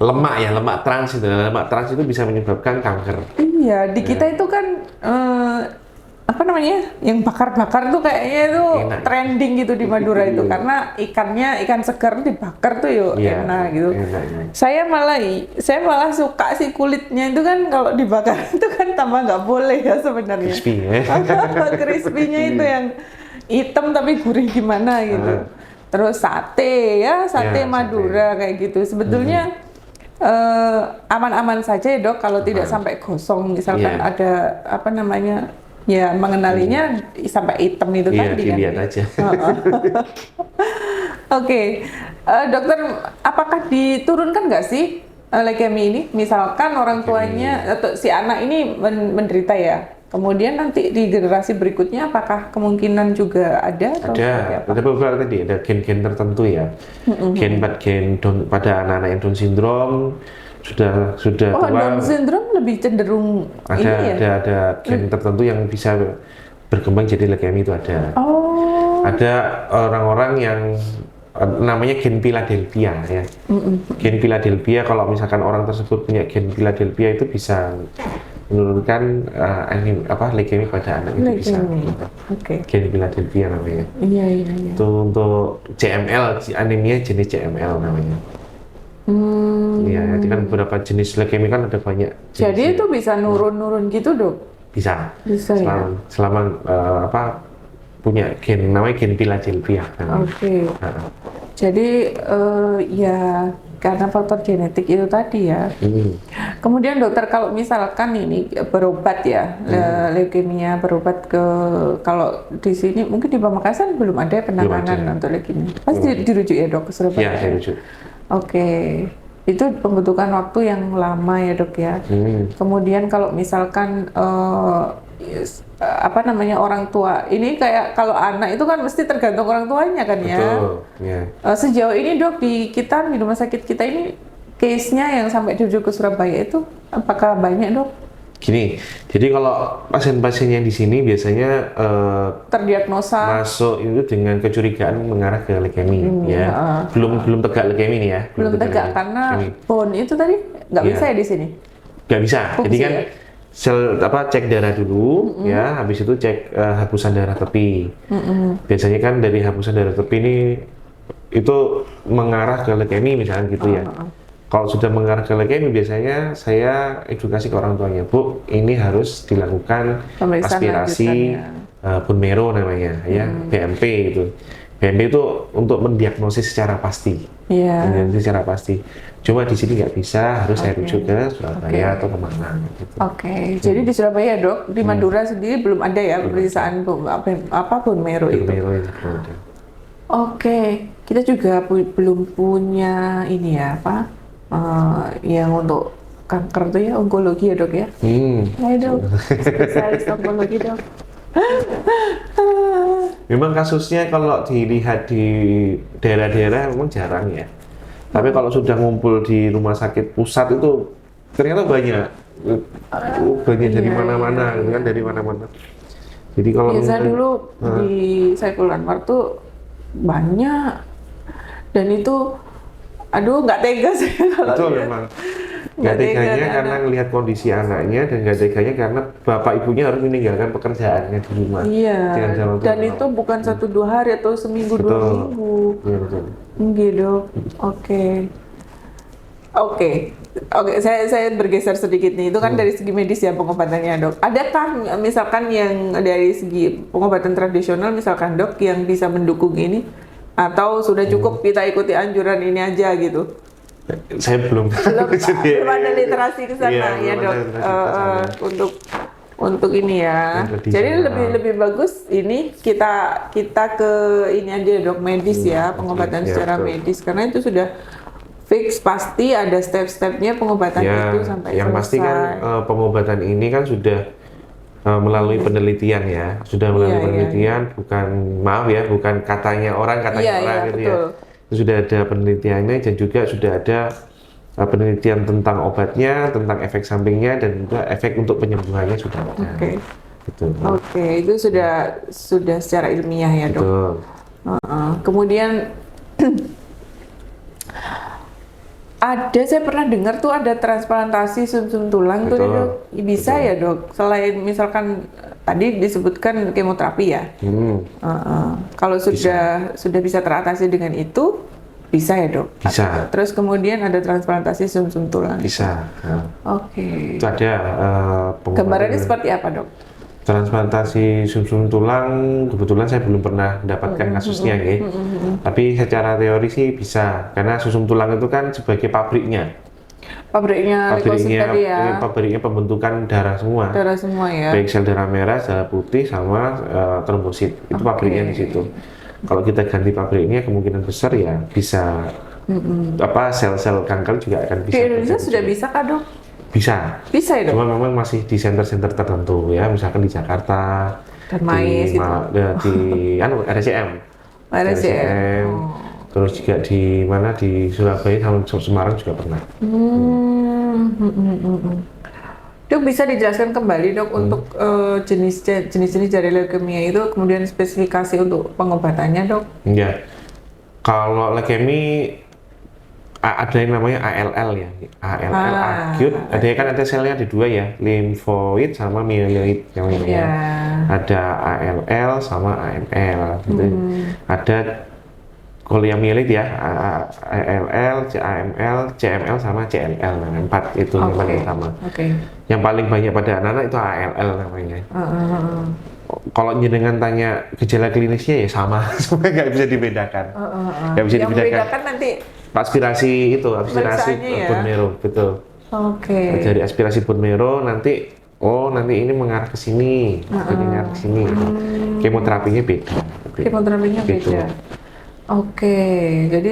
lemak trans itu. Lemak trans itu bisa menyebabkan kanker. Iya, di kita itu kan apa namanya? Yang bakar-bakar tuh kayaknya itu trending gitu di Madura itu karena ikan segar dibakar tuh yuk enak gitu. Saya malah suka sih kulitnya itu kan kalau dibakar itu kan tambah nggak boleh ya sebenarnya. Crispy ya. Crispy-nya itu yang hitam tapi gurih gimana gitu. Terus sate Madura kayak gitu. Sebetulnya aman-aman saja ya dok kalau tidak sampai gosong misalkan ada apa namanya ya mengenalinya sampai hitam itu tadi kan. Dilihat aja. Oke. Dokter apakah diturunkan nggak sih leukemia ini? Misalkan orang tuanya atau si anak ini menderita ya. Kemudian nanti di generasi berikutnya apakah kemungkinan juga ada? Ada beberapa tadi, ada gen-gen tertentu ya. Gen pada anak-anak yang Down syndrome sudah tua. Down syndrome lebih cenderung ada gen tertentu yang bisa berkembang jadi leukemia itu ada. Ada orang-orang yang namanya gen Philadelphia ya. Gen Philadelphia, kalau misalkan orang tersebut punya gen Philadelphia itu bisa menurunkan leukemia pada anak itu bisa. Gen Philadelphia namanya. Iya. Itu untuk CML, anemia jenis CML namanya. Iya, itu kan beberapa jenis leukemia kan ada banyak. Jadi itu bisa nurun gitu dok? Bisa ya? Selama punya gen namanya gen Philadelphia. Jadi ya karena faktor genetik itu tadi ya. Kemudian dokter kalau misalkan ini berobat ya leukemia berobat ke kalau di sini mungkin di Pamekasan belum ada penanganan untuk leukemia. Pasti dirujuk ya dok ke Surabaya. Iya, dirujuk. Itu membutuhkan waktu yang lama ya dok ya. Kemudian kalau misalkan orang tua ini kayak kalau anak itu kan mesti tergantung orang tuanya kan ya. Sejauh ini dok di rumah sakit kita ini case-nya yang sampai dirujuk ke Surabaya itu apakah banyak dok? Gini, jadi kalau pasien-pasien yang di sini biasanya terdiagnosa masuk itu dengan kecurigaan mengarah ke leukemia ya. Belum tegak leukemia nih ya. Belum tegak karena bone itu tadi nggak bisa ya di sini. Nggak bisa. Jadi kan cek darah dulu ya, habis itu cek hapusan darah tepi. Biasanya kan dari hapusan darah tepi ini itu mengarah ke leukemi misalnya gitu ya. Kalau sudah mengarah ke leukemi biasanya saya edukasi ke orang tuanya, Bu, ini harus dilakukan Pemeriksaan aspirasi bone marrow namanya ya, BMP itu. BMP itu untuk mendiagnosis secara pasti. Mendiagnosis secara pasti. Cuma di sini nggak bisa, harus saya rujuk ke Surabaya atau ke Malang. Gitu. Jadi di Surabaya dok, di Madura sendiri belum ada ya pemeriksaan bone marrow itu. Kita juga belum punya ini ya yang untuk kanker tuh ya, onkologi ya dok ya. Ayo dok, spesialis onkologi dok. Memang kasusnya kalau dilihat di daerah-daerah memang jarang ya. Tapi kalau sudah ngumpul di rumah sakit pusat itu ternyata banyak dari mana-mana, gitu kan, dari mana-mana. Jadi kalau biasa dulu di Saiful Anwar tuh banyak, dan itu aduh nggak tega sih kalau itu memang nggak teganya karena ngelihat kondisi anaknya, dan nggak teganya karena bapak ibunya harus meninggalkan pekerjaannya di rumah. Dan itu bukan 1-2 hari atau seminggu 2 minggu. Gitu. Oke, saya bergeser sedikit nih. Itu kan dari segi medis ya pengobatannya dok. Adakah misalkan yang dari segi pengobatan tradisional misalkan dok yang bisa mendukung ini, atau sudah cukup kita ikuti anjuran ini aja gitu? Saya belum ada literasi ke sana ya dok, untuk ini ya. Jadi lebih bagus ini kita ke ini aja dok, medis ya, pengobatan secara medis, karena itu sudah fix, pasti ada step-stepnya pengobatan itu sampai yang selesai. Pasti kan pengobatan ini kan sudah melalui penelitian ya, bukan katanya orang gitu ya. Itu sudah ada penelitiannya, dan juga sudah ada penelitian tentang obatnya, tentang efek sampingnya, dan juga efek untuk penyembuhannya sudah ada. Itu sudah secara ilmiah ya dok. Kemudian saya pernah dengar tuh ada transplantasi sumsum tulang tuh dok, bisa ya dok, selain misalkan tadi disebutkan kemoterapi ya. Kalau sudah bisa teratasi dengan itu, bisa ya dok? Bisa. Terus kemudian ada transplantasi sumsum tulang. Bisa. Itu ada gambarannya seperti apa dok? Transplantasi sumsum tulang kebetulan saya belum pernah mendapatkan kasusnya ya. Tapi secara teori sih bisa, karena sumsum tulang itu kan sebagai pabriknya tadi ya. Pabriknya pembentukan darah semua ya. Baik sel darah merah, darah putih, sama trombosit. Itu pabriknya di situ. Kalau kita ganti pabriknya, kemungkinan besar ya bisa sel-sel kanker juga akan bisa. Di Indonesia sudah bisa kah dok? Bisa ya dok? Cuma memang masih di center-center tertentu ya, misalkan di Jakarta, di RSCM, terus juga di Surabaya sama Semarang juga pernah. Dok, bisa dijelaskan kembali dok untuk jenis-jenis dari leukemia itu, kemudian spesifikasi untuk pengobatannya dok? Iya, kalau leukemi ada yang namanya ALL ya, acute. Ada selnya ada 2 ya, limfoid sama myeloid namanya. Ada ALL sama AML. Ada kalau yang myeloid ya, ALL, AML, CML sama CLL, 4 itu yang paling utama. Yang paling banyak pada anak-anak itu ALL namanya. Kalau jenengan tanya gejala klinisnya ya sama, sebenarnya nggak bisa dibedakan. Nggak bisa dibedakan nanti aspirasi bone marrow, betul. Dari aspirasi bone marrow nanti ini mengarah ke sini, mengarah ke sini. Kemoterapinya beda. Beda. Jadi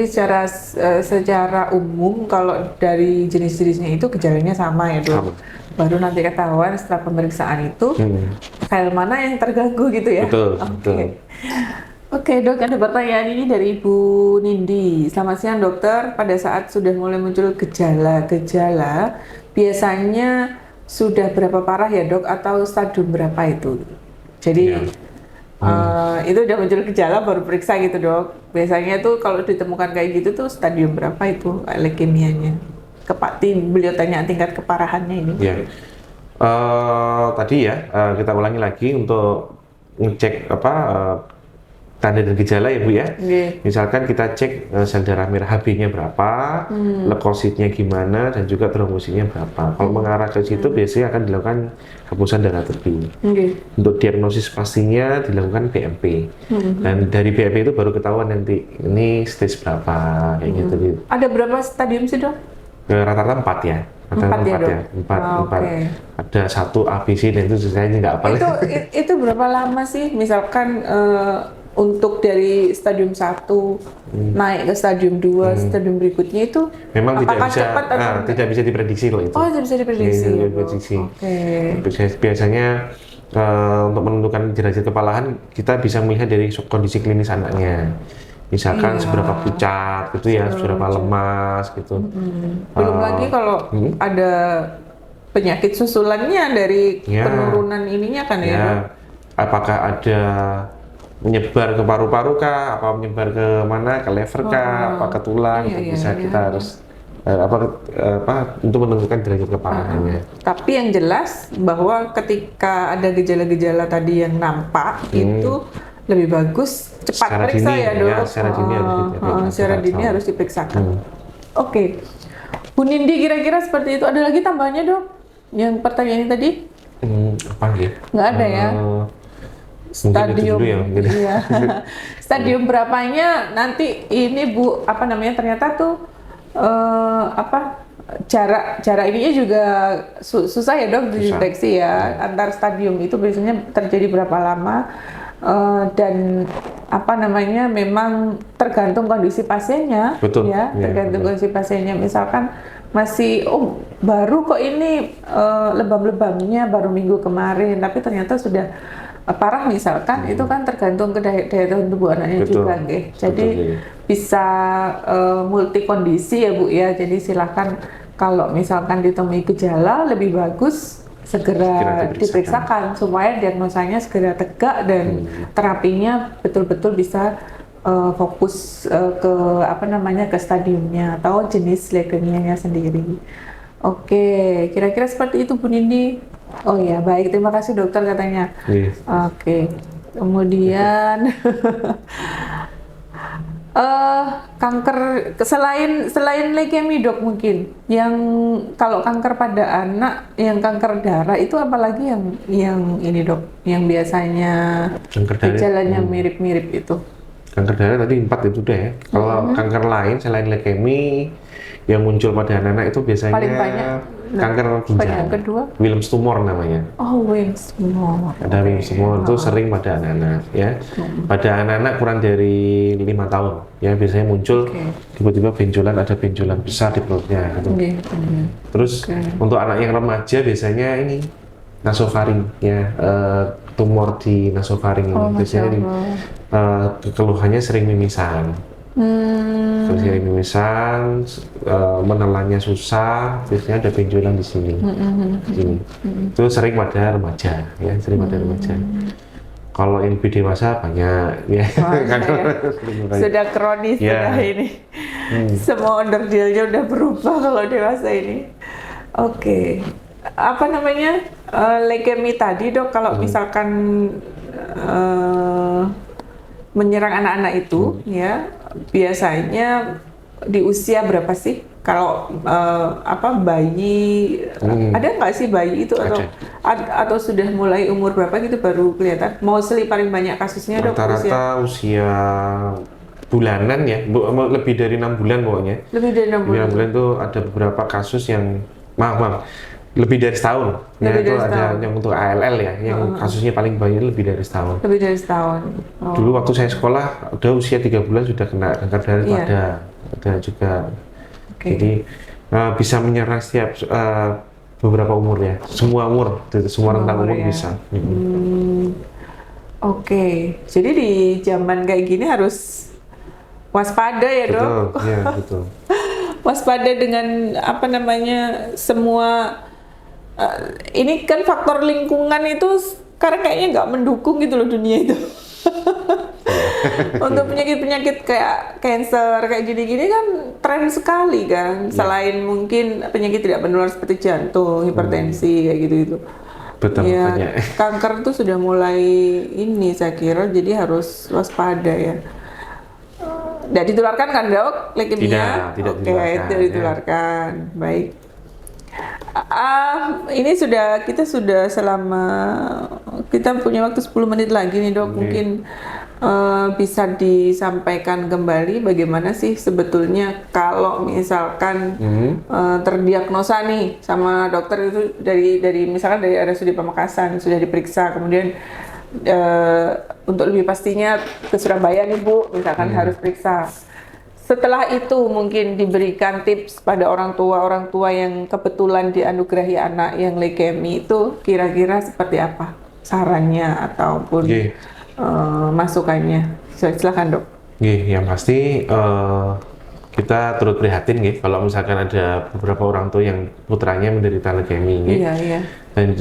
secara umum kalau dari jenis-jenisnya itu gejalanya sama ya dok. Baru nanti ketahuan setelah pemeriksaan itu sel mana yang terganggu gitu ya. Betul. Oke dok, ada pertanyaan ini dari Ibu Nindi. Selamat siang dokter, pada saat sudah mulai muncul gejala-gejala, biasanya sudah berapa parah ya dok, atau stadium berapa itu? Jadi itu udah muncul gejala baru periksa gitu dok. Biasanya tuh kalau ditemukan kayak gitu tuh stadium berapa itu leukemianya? Beliau tanya tingkat keparahannya ini. Tadi ya, kita ulangi lagi untuk ngecek tanda dan gejala ya Bu ya. Oke. Misalkan kita cek sel darah merah HB-nya berapa, leukositnya gimana, dan juga trombositnya berapa. Kalau mengarah ke situ biasanya akan dilakukan hapusan darah tebi. Oke. Untuk diagnosis pastinya dilakukan BMP. Dan dari BMP itu baru ketahuan nanti ini stage berapa kayak gitu. Ada berapa stadium sih dok? Rata-rata 4 ya. Empat ya, Dok? Empat. Oke. Ada 1 ABC dan itu saya nggak apa. Itu berapa lama sih? Misalkan untuk dari stadium 1 naik ke stadium 2, stadium berikutnya itu memang apakah cepat atau tidak bisa diprediksi loh itu. Oh, tidak bisa diprediksi. Tidak bisa Ya, diprediksi. Oke. Biasanya untuk menentukan derajat kepalahan kita bisa melihat dari kondisi klinis anaknya. Misalkan Iya. seberapa pucat gitu ya, seberapa lemas gitu. Belum lagi kalau ada penyakit susulannya dari Ya. penurunan ininya kan ya, Dok? Ya, apakah ada menyebar ke paru-paru kah, apa menyebar ke mana, ke lever kah, apa ke tulang, Iya, bisa iya. kita harus untuk menentukan derajat kepalahannya. Tapi yang jelas bahwa ketika ada gejala-gejala tadi yang nampak itu lebih bagus cepat Secara periksa dini, ya, Dok. ya, secara dini harus diperiksa. Secara dini harus diperiksakan. Oke. Bu Nindi kira-kira seperti itu. Ada lagi tambahannya, Dok? Yang pertanyaan ini tadi? Apa ya? Nggak ada ya? Mungkin itu Stadium, dulu ya, mungkin. iya. Stadium berapanya nanti ini Bu, apa namanya, ternyata tuh jarak ininya juga susah ya, Dok, dideteksi ya. Antar stadium itu biasanya terjadi berapa lama, dan apa namanya, memang tergantung kondisi pasiennya. Betul. Ya, Iya, tergantung betul. kondisi pasiennya. Misalkan masih baru kok ini lebam-lebamnya baru minggu kemarin, tapi ternyata sudah parah misalkan, itu kan tergantung ke daya tahan tubuh anaknya. Betul. juga, nggih. Jadi Betul, iya. bisa multi kondisi ya Bu ya. Jadi silakan kalau misalkan ditemui gejala, lebih bagus segera diperiksakan supaya diagnosanya segera tegak dan terapinya betul-betul bisa fokus ke ke stadiumnya atau jenis leukemianya sendiri. Oke, kira-kira seperti itu Bu Nindi. Oh ya, baik, terima kasih dokter katanya. Iya. Oke, kemudian kanker selain leukemia, Dok, mungkin yang kalau kanker pada anak, yang kanker darah itu apalagi yang ini, Dok, yang biasanya Kanker darah. gejalanya mirip-mirip itu. Kanker darah tadi 4 itu udah ya. Kalau kanker lain selain leukemia yang muncul pada anak-anak itu biasanya Paling banyak. kanker ginjal. Yang kedua? Wilms tumor namanya. Oh, Wilms tumor. Ada Wilms tumor itu sering pada anak-anak ya. Pada anak-anak kurang dari 5 tahun ya biasanya muncul tiba-tiba benjolan, ada benjolan besar di perutnya gitu. Terus untuk anak yang remaja biasanya ini nasofaring ya, tumor di nasofaring ini biasanya keluhannya sering mimisan. Terus sering mimisan, menelannya susah, biasanya ada benjolan di sini. Sini. Itu sering pada remaja, ya, sering pada remaja. Kalau yang lebih dewasa banyak, ya. Sudah kronis, Ya. sudah ini. Semua onderdilnya udah berubah kalau dewasa ini. Oke. Apa namanya, leukemia tadi, Dok, kalau misalkan menyerang anak-anak itu, ya biasanya di usia berapa sih? Kalau bayi, ada nggak sih bayi itu atau sudah mulai umur berapa gitu baru kelihatan? Mostly paling banyak kasusnya, Dok, rata-rata usia bulanan ya, lebih dari 6 bulan pokoknya. lebih dari 6 bulan. 6 bulan itu ada beberapa kasus yang maaf lebih dari setahun. Ya, Lebih itu dari ada setahun. yang untuk ALL ya, yang kasusnya paling banyak lebih dari setahun. Lebih dari setahun. Oh. Dulu waktu saya sekolah udah usia 3 bulan sudah kena kanker darah, ada juga. Jadi bisa menyerang setiap beberapa umur ya, semua umur, semua rentang umur ya. bisa. Oke, jadi di zaman kayak gini harus waspada ya, Dok. Betul, ya betul. Waspada dengan semua ini kan faktor lingkungan itu sekarang kayaknya nggak mendukung gitu loh dunia itu. Untuk penyakit-penyakit kayak cancer kayak gini-gini kan tren sekali kan. Selain mungkin penyakit tidak menular seperti jantung, hipertensi kayak gitu-gitu. Betul, Ya, banyak. kanker tuh sudah mulai ini saya kira, jadi harus waspada ya. Tidak ditularkan kan dok, leukemia? Tidak Oke, ditularkan, tidak ya. ditularkan. Baik. Ini kita sudah selama kita punya waktu 10 menit lagi nih dok. Oke. Mungkin bisa disampaikan kembali bagaimana sih sebetulnya kalau misalkan terdiagnosa nih sama dokter itu dari misalkan dari RSUD Pamekasan sudah diperiksa, kemudian untuk lebih pastinya ke Surabaya nih Bu, misalkan harus periksa. Setelah itu mungkin diberikan tips pada orang tua yang kebetulan dianugerahi anak yang leukemia itu kira-kira seperti apa sarannya ataupun Oke. masukannya. Silakan dok. Yang pasti kita turut prihatin kalau misalkan ada beberapa orang tua yang putranya menderita leukemia. Iya, iya. Dan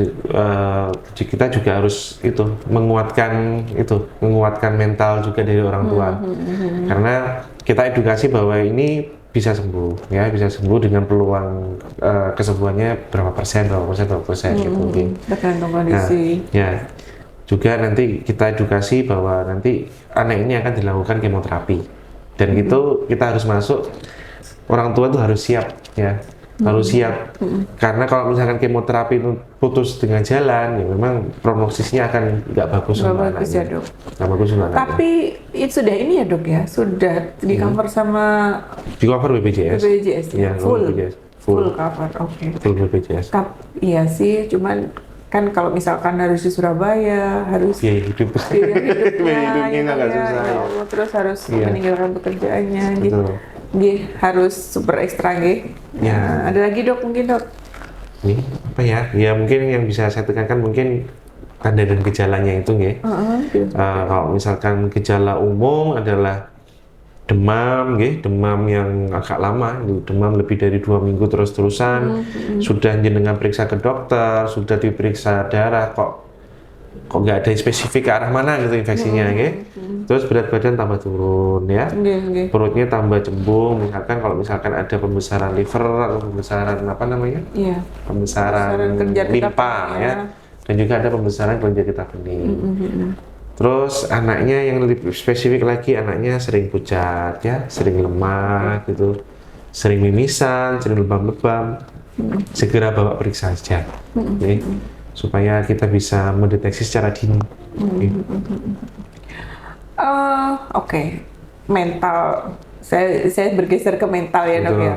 kita juga harus menguatkan mental juga dari orang tua. Karena kita edukasi bahwa ini bisa sembuh dengan peluang kesembuhannya berapa persen gitu mungkin. Tergantung kondisi. Nah, ya. Juga nanti kita edukasi bahwa nanti anak ini akan dilakukan kemoterapi. Dan itu kita harus masuk, orang tua itu harus siap ya. Harus siap. Karena kalau misalkan kemoterapi itu putus dengan jalan, ya memang prognosisnya akan nggak bagus untuk Bagus ya anaknya. dok. Nggak bagus untuk anaknya. Tapi itu sudah ini ya dok ya, sudah di cover sama Di cover BPJS. BPJS ya? Iya, Full? BPJS. Full cover, oke. Full BPJS. Iya sih, cuman kan kalau misalkan harus di Surabaya, harus Biaya hidup. biaya hidupnya, hidupnya agak susah ya. Allah, terus harus Iya. meninggalkan pekerjaannya, gitu. Betul. Nggih, harus super ekstra nggih. Ya. Nah, ada lagi dok mungkin dok? Ini apa ya? Ya mungkin yang bisa saya tekankan mungkin tanda dan gejalanya itu nggih. Gitu. Kalau misalkan gejala umum adalah demam, demam yang agak lama, demam lebih dari 2 minggu terus-terusan, sudah jenengan periksa ke dokter, sudah diperiksa darah, kok nggak ada spesifik ke arah mana gitu infeksinya, terus berat badan tambah turun ya, Nggih. perutnya tambah cembung, misalkan ada pembesaran liver atau pembesaran apa namanya, Iya. pembesaran kelenjar getah limpa bening, ya, dan juga ada pembesaran kelenjar getah bening. Terus anaknya yang lebih spesifik lagi, anaknya sering pucat ya, sering lemah gitu, sering mimisan, sering lebam-lebam, segera bawa periksa saja, oke, supaya kita bisa mendeteksi secara dini. Oke. Mental. Saya bergeser ke mental ya dok Betul. ya.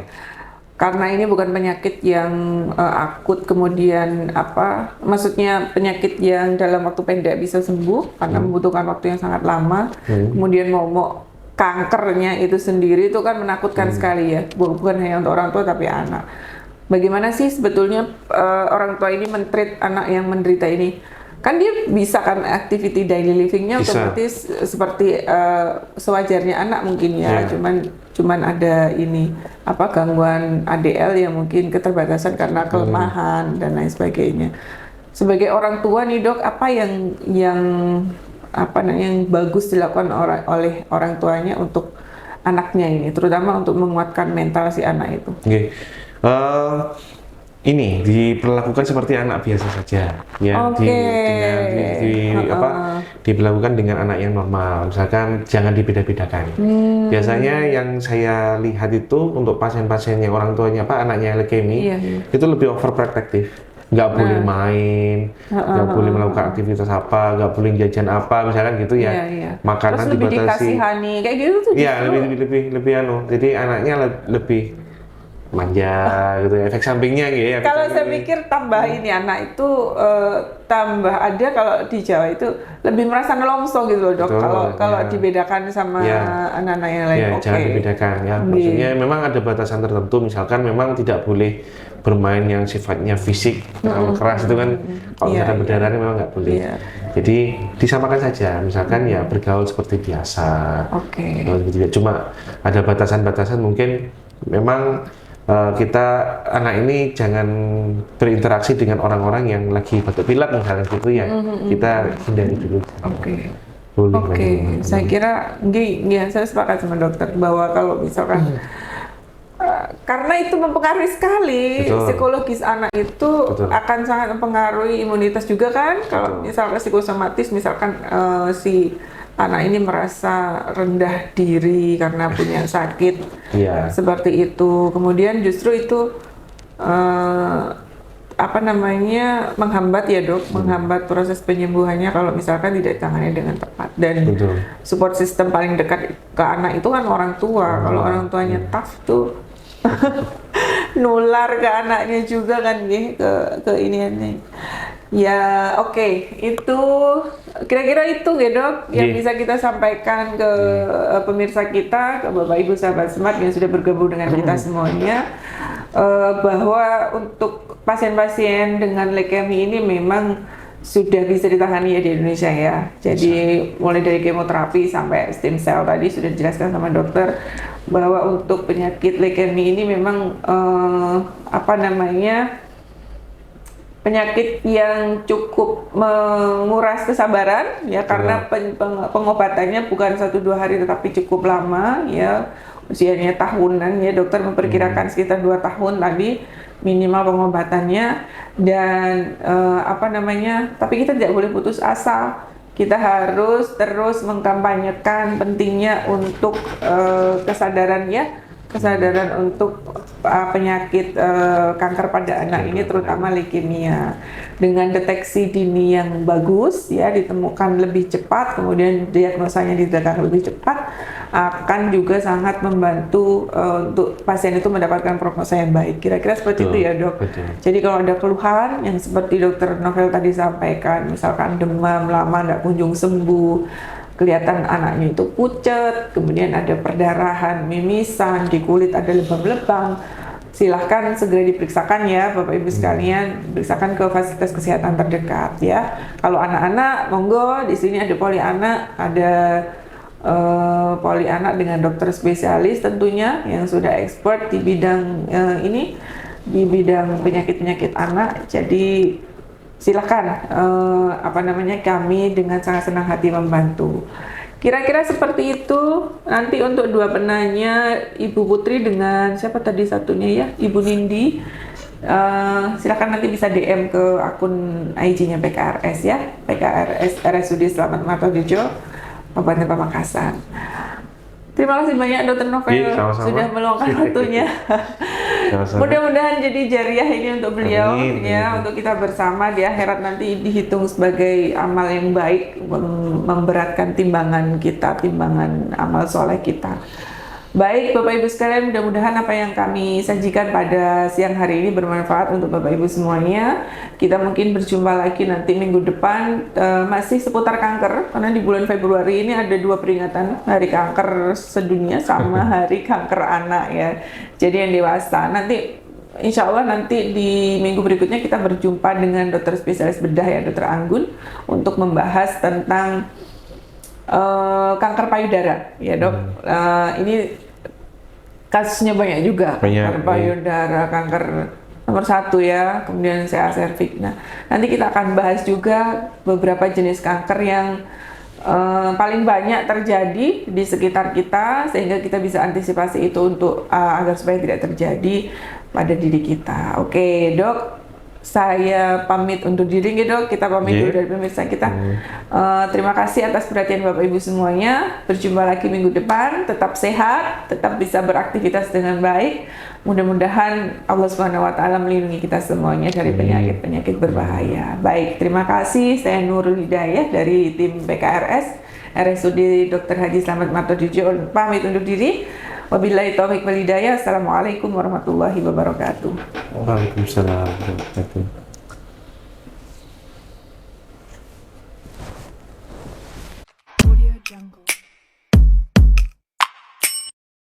Karena ini bukan penyakit yang akut, kemudian maksudnya penyakit yang dalam waktu pendek bisa sembuh karena membutuhkan waktu yang sangat lama. Kemudian mau kankernya itu sendiri itu kan menakutkan sekali ya, bukan hanya untuk orang tua tapi anak. Bagaimana sih sebetulnya orang tua ini men-treat anak yang menderita ini? Kan dia bisa kan activity daily living-nya Bisa. otomatis seperti sewajarnya anak mungkin ya, Ya. cuman ada ini gangguan ADL yang mungkin keterbatasan karena kelemahan dan lain sebagainya. Sebagai orang tua nih dok, apa yang bagus dilakukan oleh orang tuanya untuk anaknya ini, terutama untuk menguatkan mental si anak itu? Oke. Ini diperlakukan seperti anak biasa saja, ya. Oke. Diperlakukan dengan anak yang normal. Misalkan jangan dibeda-bedakan. Biasanya yang saya lihat itu untuk pasien-pasien yang orang tuanya anaknya leukemia, itu lebih overprotective. Nggak boleh main, nggak boleh melakukan aktivitas nggak boleh jajan misalkan gitu ya. Makanan terus lebih dibatasi. dikasihani kayak gitu tuh. Iya, lebih jadi anaknya lebih manja gitu ya, efek sampingnya gitu ya. Kalau saya pikir tambah ini anak itu tambah ada kalau di Jawa itu lebih merasa nelongso gitu loh dok. Betul, Kalau ya. dibedakan sama anak-anak yang lain. Ya, jangan dibedakan ya. Maksudnya memang ada batasan tertentu, misalkan memang tidak boleh bermain yang sifatnya fisik terlalu keras itu kan, kalau misalkan berdarah memang nggak boleh. Jadi disamakan saja, misalkan ya bergaul seperti biasa. Cuma ada batasan-batasan, mungkin memang kita anak ini jangan berinteraksi dengan orang-orang yang lagi batuk pilek misalnya gitu ya, kita hindari dulu. Boleh, Oke, boleh. saya kira ya saya sepakat sama dokter bahwa kalau misalkan karena itu mempengaruhi sekali Betul. psikologis anak itu Betul. akan sangat mempengaruhi imunitas juga kan. Kalau Betul. misalkan psikosomatis, misalkan si anak ini merasa rendah diri karena punya sakit Iya. seperti itu, kemudian justru itu apa namanya menghambat ya dok, menghambat proses penyembuhannya kalau misalkan tidak ditangani dengan tepat. Dan Betul. support system paling dekat ke anak itu kan orang tua. Kalau orang tuanya tough tuh nular ke anaknya juga kan ke iniannya. Ya oke, itu kira-kira itu ya dok yang bisa kita sampaikan ke pemirsa kita, ke Bapak Ibu sahabat Smart yang sudah bergabung dengan kita semuanya, bahwa untuk pasien-pasien dengan leukemia ini memang sudah bisa ditangani ya di Indonesia ya. Jadi mulai dari kemoterapi sampai stem cell tadi sudah dijelaskan sama dokter bahwa untuk penyakit leukemia ini memang apa namanya penyakit yang cukup menguras kesabaran ya, karena pengobatannya bukan 1-2 hari tetapi cukup lama ya, usianya tahunan ya, dokter memperkirakan sekitar 2 tahun tadi minimal pengobatannya. Dan apa namanya, tapi kita tidak boleh putus asa, kita harus terus mengkampanyekan pentingnya untuk kesadaran untuk penyakit kanker pada anak ini, terutama leukemia. Dengan deteksi dini yang bagus ya, ditemukan lebih cepat, kemudian diagnosanya dilakukan lebih cepat, akan juga sangat membantu untuk pasien itu mendapatkan prognosa yang baik. Kira-kira seperti itu ya dok. Betul. Jadi kalau ada keluhan yang seperti dokter Novel tadi sampaikan, misalkan demam lama nggak kunjung sembuh, kelihatan anaknya itu pucat, kemudian ada perdarahan, mimisan, di kulit ada lebam-lebam, silahkan segera diperiksakan ya Bapak Ibu sekalian, periksakan ke fasilitas kesehatan terdekat ya. Kalau anak-anak, monggo di sini ada poli anak, ada poli anak dengan dokter spesialis tentunya yang sudah expert di bidang ini, di bidang penyakit-penyakit anak. Jadi silakan apa namanya, kami dengan sangat senang hati membantu. Kira-kira seperti itu. Nanti untuk 2 penanya, Ibu Putri dengan siapa tadi satunya ya, Ibu Nindi, silakan nanti bisa DM ke akun IG-nya PKRS ya, PKRS RSUD Slamet Martodirjo, Kabupaten Pamekasan. Terima kasih banyak Dokter Novel sudah meluangkan waktunya. Mudah-mudahan jadi jariah ini untuk beliau ya, untuk kita bersama di akhirat nanti dihitung sebagai amal yang baik, memberatkan timbangan kita, timbangan amal soleh kita. Baik Bapak Ibu sekalian, mudah-mudahan apa yang kami sajikan pada siang hari ini bermanfaat untuk Bapak Ibu semuanya. Kita mungkin berjumpa lagi nanti minggu depan, masih seputar kanker, karena di bulan Februari ini ada 2 peringatan, Hari Kanker Sedunia sama Hari Kanker Anak ya. Jadi yang dewasa. Nanti insya Allah nanti di minggu berikutnya kita berjumpa dengan dokter spesialis bedah ya, Dokter Anggun, untuk membahas tentang kanker payudara ya dok. Ini kasusnya banyak juga, kanker payudara, kanker nomor 1 ya, kemudian CA cervix. Nah nanti kita akan bahas juga beberapa jenis kanker yang paling banyak terjadi di sekitar kita, sehingga kita bisa antisipasi itu untuk agar supaya tidak terjadi pada diri kita. Oke dok, saya pamit undur diri ya dok, kita pamit dulu dari pemirsa kita. Terima kasih atas perhatian Bapak Ibu semuanya. Berjumpa lagi minggu depan, tetap sehat, tetap bisa beraktivitas dengan baik. Mudah-mudahan Allah SWT melindungi kita semuanya dari penyakit-penyakit berbahaya. Baik, terima kasih. Saya Nurul Hidayah dari tim PKRS RSUD Dr. Haji Slamet Martodirjo pamit undur diri. Wabillahi taufiq wal hidayah. Assalamualaikum warahmatullahi wabarakatuh. Waalaikumsalam warahmatullahi wabarakatuh.